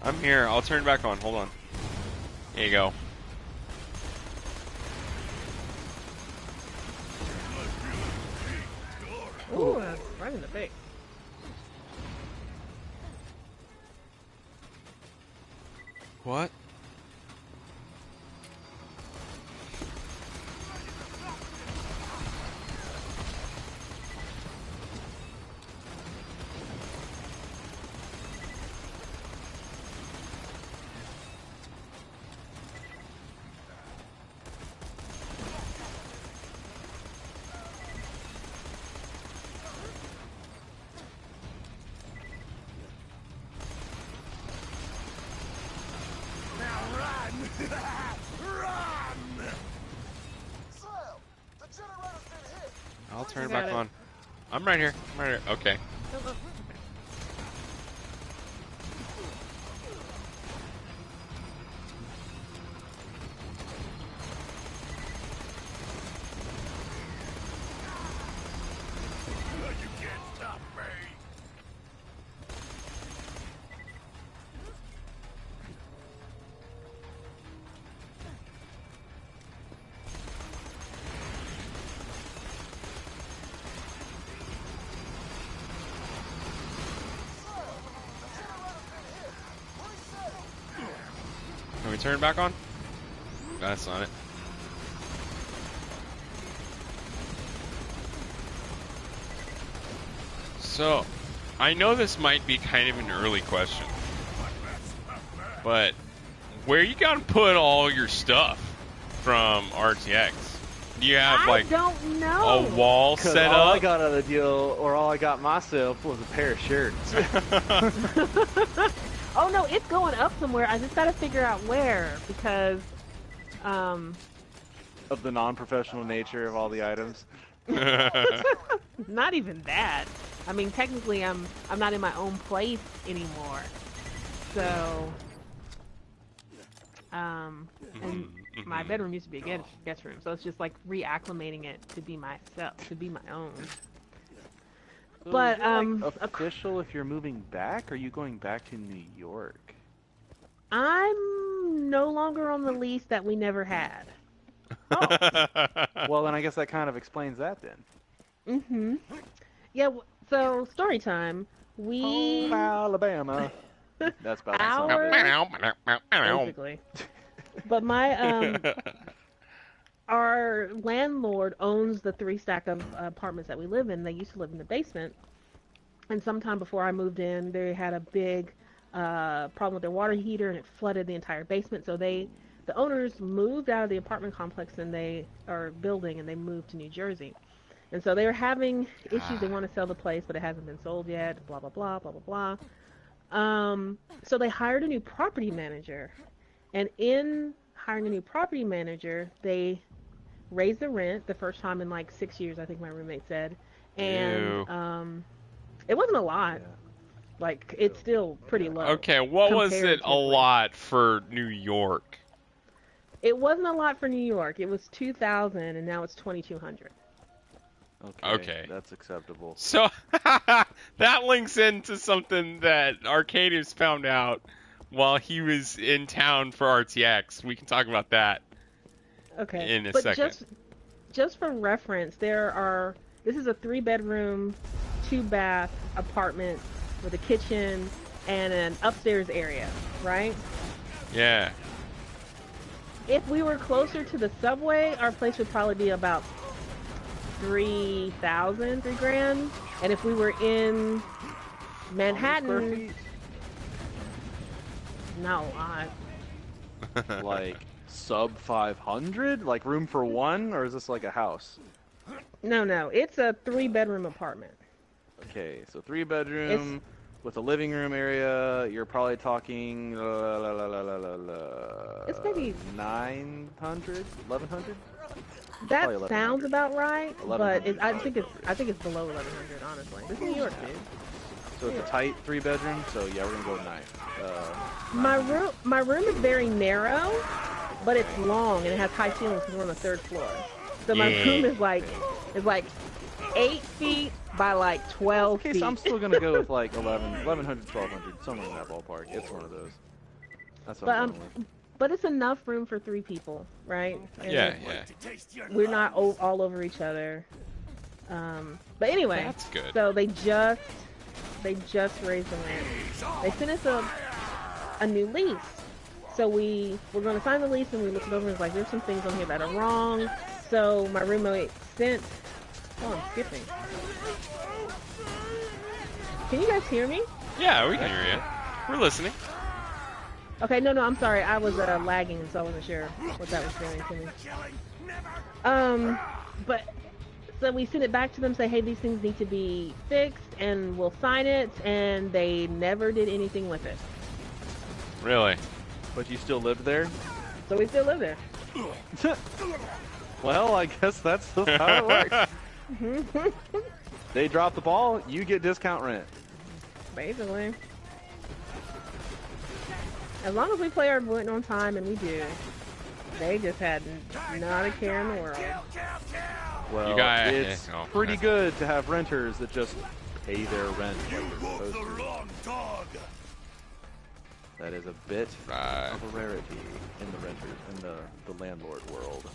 I'm here. I'll turn it back on. Hold on. There you go. Ooh, right in the face. What? I'll turn it back on. I'm right here. I'm right here. Okay. Can we turn it back on? That's not it. So, I know this might be kind of an early question, but where you gonna put all your stuff from RTX? Do you have like I don't know. a wall set all up? I got out of the deal, or all I got myself, was a pair of shirts. Oh no, it's going up somewhere. I just gotta figure out where because, Of the non-professional nature of all the items. not even that. I mean, technically, I'm not in my own place anymore. So, and my bedroom used to be a guest room, so it's just like reacclimating it to be myself, to be my own. So But is it, like, official if you're moving back, or are you going back to New York? I'm no longer on the lease that we never had. Well, then I guess that kind of explains that then. Mm-hmm. Yeah. So story time. We Alabama. That's about basically. But my our landlord owns the 3 stack of apartments that we live in. They used to live in the basement, and sometime before I moved in, they had a big problem with their water heater, and it flooded the entire basement. So the owners moved out of the apartment complex and they are building, and they moved to New Jersey. And so they were having issues. They want to sell the place, but it hasn't been sold yet. Blah blah blah blah blah blah. So they hired a new property manager, and in hiring a new property manager, they raised the rent the first time in like 6 years, I think my roommate said, and it wasn't a lot. Like, it's still pretty low. Okay, what was it a comparatively. lot for New York? It wasn't a lot for New York. It was $2,000, and now it's $2,200. Okay. That's acceptable. So that links into something that Arcadius found out while he was in town for RTX. We can talk about that Okay. in a but second. just for reference, this is a 3-bedroom, 2-bath apartment with a kitchen and an upstairs area, right? Yeah. If we were closer to the subway, our place would probably be about 3,000, and if we were in Manhattan, no, Like sub 500, like room for one, or is this like a house? no, it's a 3-bedroom apartment. Okay, so 3-bedroom with a living room area. You're probably talking It's maybe 900, 1100. That Probably sounds 1100. about right, but 1100 I think it's below 1,100, honestly. This is New York, dude. So it's a tight 3-bedroom. So yeah, we're gonna go 9. My room is very narrow, but it's long and it has high ceilings because we're on the 3rd floor. So my room is like 8 feet by like 12 Okay, feet. so I'm still gonna go with like 1100, 1200, somewhere in that ballpark. It's one of those. That's what I'm going with. But it's enough room for 3 people, right? And Yeah. we're not all over each other. But anyway, That's good. So they just raised the rent. They sent us a new lease. So we're going to sign the lease, and we looked it over and was like, there's some things on here that are wrong. So my roommate sent. Oh, I'm skipping. Can you guys hear me? Yeah, we can hear you. We're listening. Okay, no, I'm sorry. I was lagging, so I wasn't sure what that was doing to me. But so we sent it back to them, say, hey, these things need to be fixed, and we'll sign it, and they never did anything with it. Really? But you still lived there? So we still live there. Well, I guess that's just how it works. They drop the ball, you get discount rent. Basically. As long as we play our rent on time, and we do, they just had not a care in the world. Well, it's pretty good to have renters that just pay their rent like they're supposed to. That is a bit of a rarity in the renters, in the landlord world.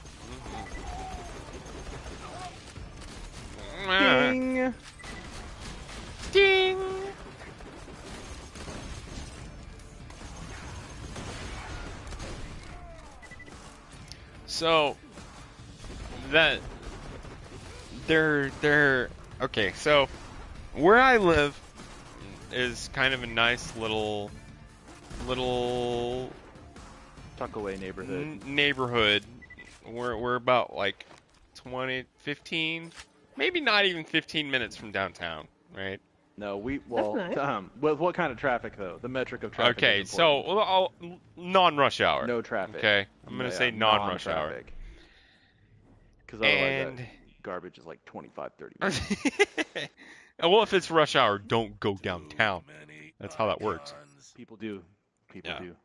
Ding! Ding! So that they're okay. So where I live is kind of a nice little tuckaway neighborhood. Neighborhood. We're about like 15, maybe not even 15 minutes from downtown, right? No, nice. With what kind of traffic though? The metric of traffic. Okay, so non-rush hour. No traffic. Okay, I'm gonna say non-rush hour. Because otherwise, that garbage is like 25, 30 minutes. Well, if it's rush hour, don't go downtown. That's how that works. People do. People do.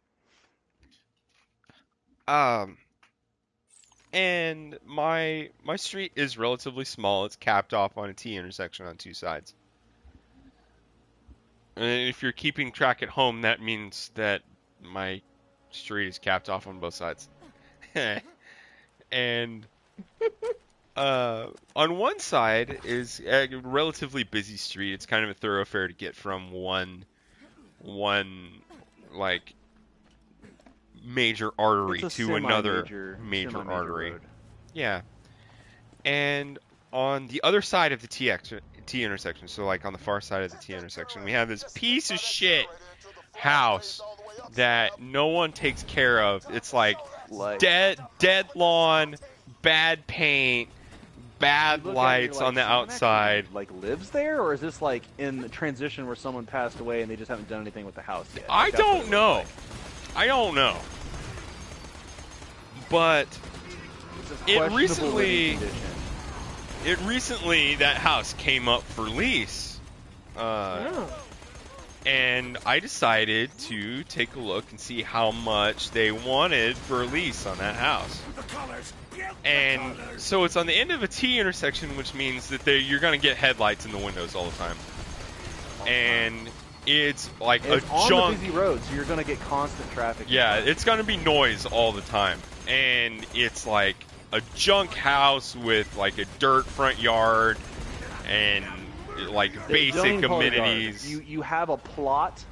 And my street is relatively small. It's capped off on a T intersection on 2 sides. And if you're keeping track at home, that means that my street is capped off on both sides. And on one side is a relatively busy street. It's kind of a thoroughfare to get from one like major artery to another major artery. Road. Yeah. And on the other side of the T intersection, so like on the far side of the T intersection, we have this piece of shit house that no one takes care of. It's like dead lawn, bad paint, bad lights on the outside. Like lives there, or is this like in the transition where someone passed away and they just haven't done anything with the house yet? I don't know. I don't know. But it recently that house came up for lease. And I decided to take a look and see how much they wanted for a lease on that house. And so it's on the end of a T intersection, which means that you're going to get headlights in the windows all the time. And it's like a on junk. The busy road, so you're going to get constant traffic. Yeah, it's going to be noise all the time. And it's like a junk house with like a dirt front yard and like basic amenities. You have a plot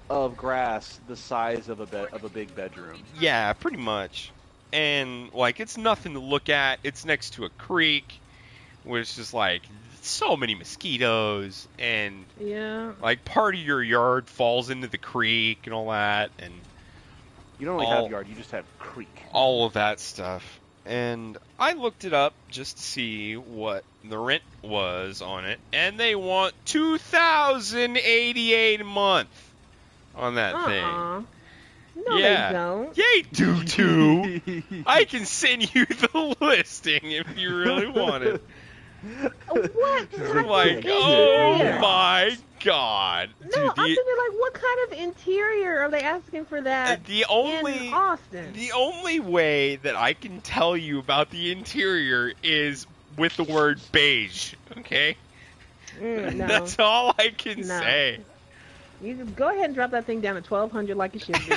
of grass the size of a big bedroom. Yeah, pretty much. And like it's nothing to look at. It's next to a creek. which is like so many mosquitoes, and Yeah. like part of your yard falls into the creek and all that, and You don't really have yard, you just have creek. all of that stuff. And I looked it up just to see what the rent was on it, and they want $2,088 a month on that thing. No, Yeah. they don't. They do too. I can send you the listing if you really want it. What? Like, oh my god. No, Dude, I'm thinking like, what kind of interior are they asking for that in Austin? The only way that I can tell you about the interior is with the word beige, okay? No. That's all I can say. You just go ahead and drop that thing down to 1,200 like it should be.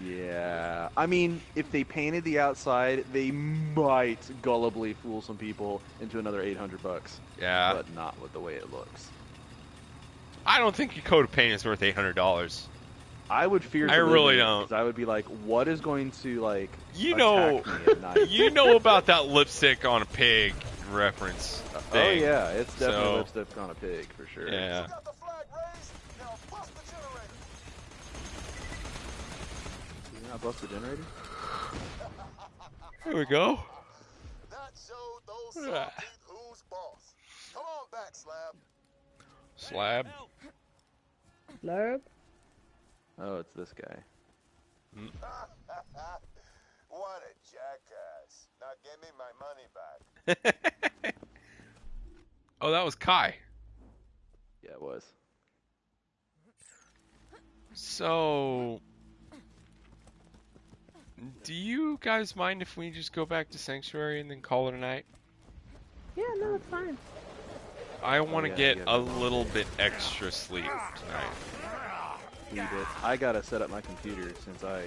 Yeah, I mean, if they painted the outside, they might gullibly fool some people into another $800. Yeah. But not with the way it looks. I don't think your coat of paint is worth $800. I would fear. I really don't. I would be like, what is going to like? You know, attack me at night? you know about that lipstick on a pig reference thing. Oh yeah, it's definitely So, lipstick on a pig for sure. Yeah. Did you not bust the generator? There we go. That showed those salty who's boss. Come on back, Slab. Slab. Slurp. Oh, it's this guy. What a jackass. Now give me my money back. Oh, that was Kai. Yeah, it was. So, do you guys mind if we just go back to Sanctuary and then call it a night? Yeah, no, it's fine. I want to get yeah. a little bit extra sleep tonight. Need it. I gotta set up my computer since I.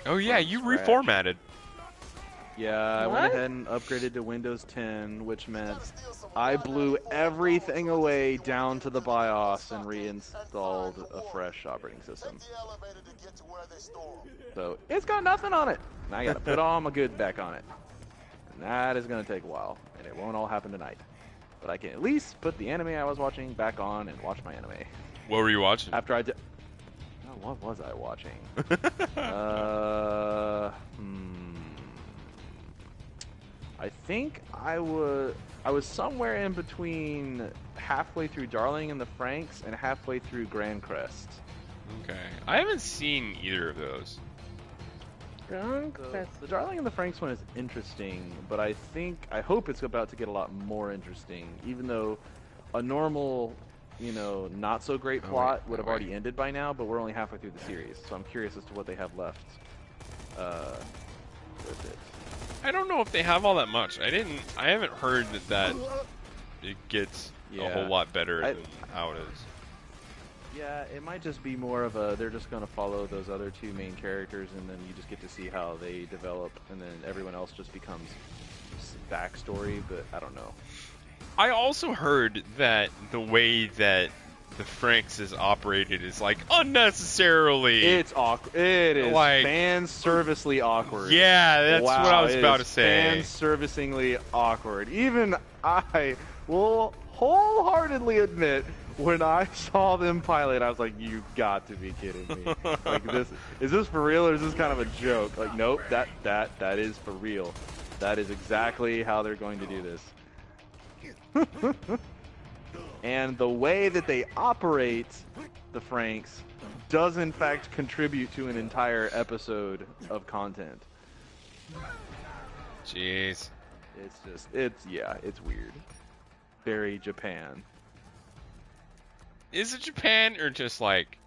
Oh yeah, you reformatted. Yeah, I went ahead and upgraded to Windows 10, which meant I blew everything away down to the BIOS and reinstalled a fresh operating system. So it's got nothing on it. And I gotta put all my goods back on it. And that is gonna take a while, and it won't all happen tonight. But I can at least put the anime I was watching back on and watch my anime. What were you watching? After I did. Oh, what was I watching? I think I was somewhere in between halfway through Darling in the Franxx and halfway through Grand Crest. Okay. I haven't seen either of those. The Darling in the Franxx one is interesting, but I hope it's about to get a lot more interesting, even though a normal, not so great plot would have already ended by now, but we're only halfway through the series, so I'm curious as to what they have left with it. I don't know if they have all that much. I haven't heard that it gets a whole lot better than how it is. Yeah, it might just be more of they're just going to follow those other two main characters, and then you just get to see how they develop, and then everyone else just becomes backstory, but I don't know. I also heard that the way that the Franxx is operated is like unnecessarily. It's awkward. It is like fan-servicely awkward. Yeah, that's what I was about to say. Fan-servicingly awkward. Even I will wholeheartedly admit, when I saw them pilot, I was like, "You got to be kidding me! Like is this for real or is this kind of a joke?" Like, nope, that is for real. That is exactly how they're going to do this. And the way that they operate the Franxx does in fact contribute to an entire episode of content. Jeez. It's weird. Very Japan. Is it Japan or just like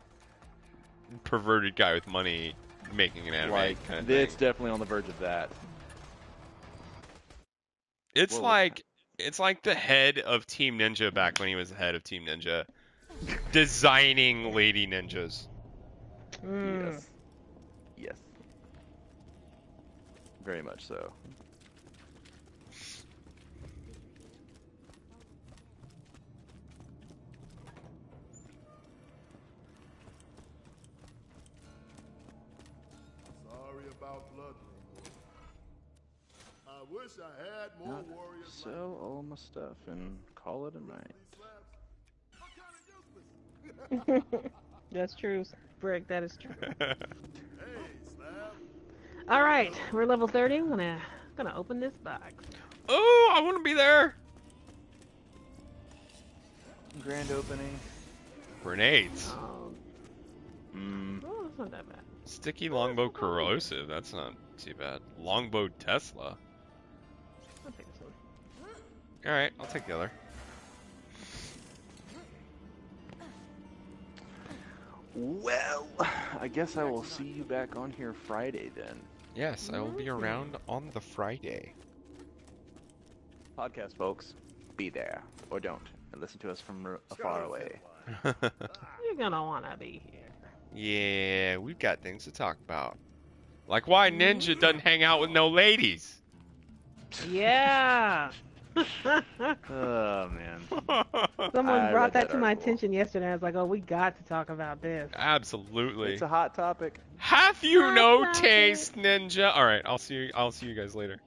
perverted guy with money making an anime kind of thing? It's definitely on the verge of that. It's like the head of Team Ninja back when he was the head of Team Ninja, designing lady ninjas. Yes. Very much so. Sorry about blood. I wish I had more Not warriors like sell all my stuff and call it a night. these slabs. What kind of useless? That's true, Brick. That is true. Hey, slab. All right, we're level 30. I'm gonna open this box. Oh, I want to be there. Grand opening. Grenades. Oh, Mm. oh, that's not that bad. Sticky longbow corrosive. That's not too bad. Longbow Tesla. I'll take this one. All right, I'll take the other. Well, I guess I will see you back on here Friday then. Yes, I will be around on the Friday. Podcast folks, be there or don't, and listen to us from far away. You're gonna wanna be here. Yeah, we've got things to talk about. Like why Ninja doesn't hang out with no ladies. Yeah. Oh man. Someone I brought read that that to my article. attention yesterday. I was like, oh, we got to talk about this. Absolutely. It's a hot topic. Have you Hot no topic. taste, Ninja? All right, I'll see you guys later.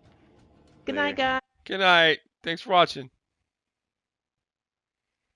Good night, guys. Good night. Thanks for watching.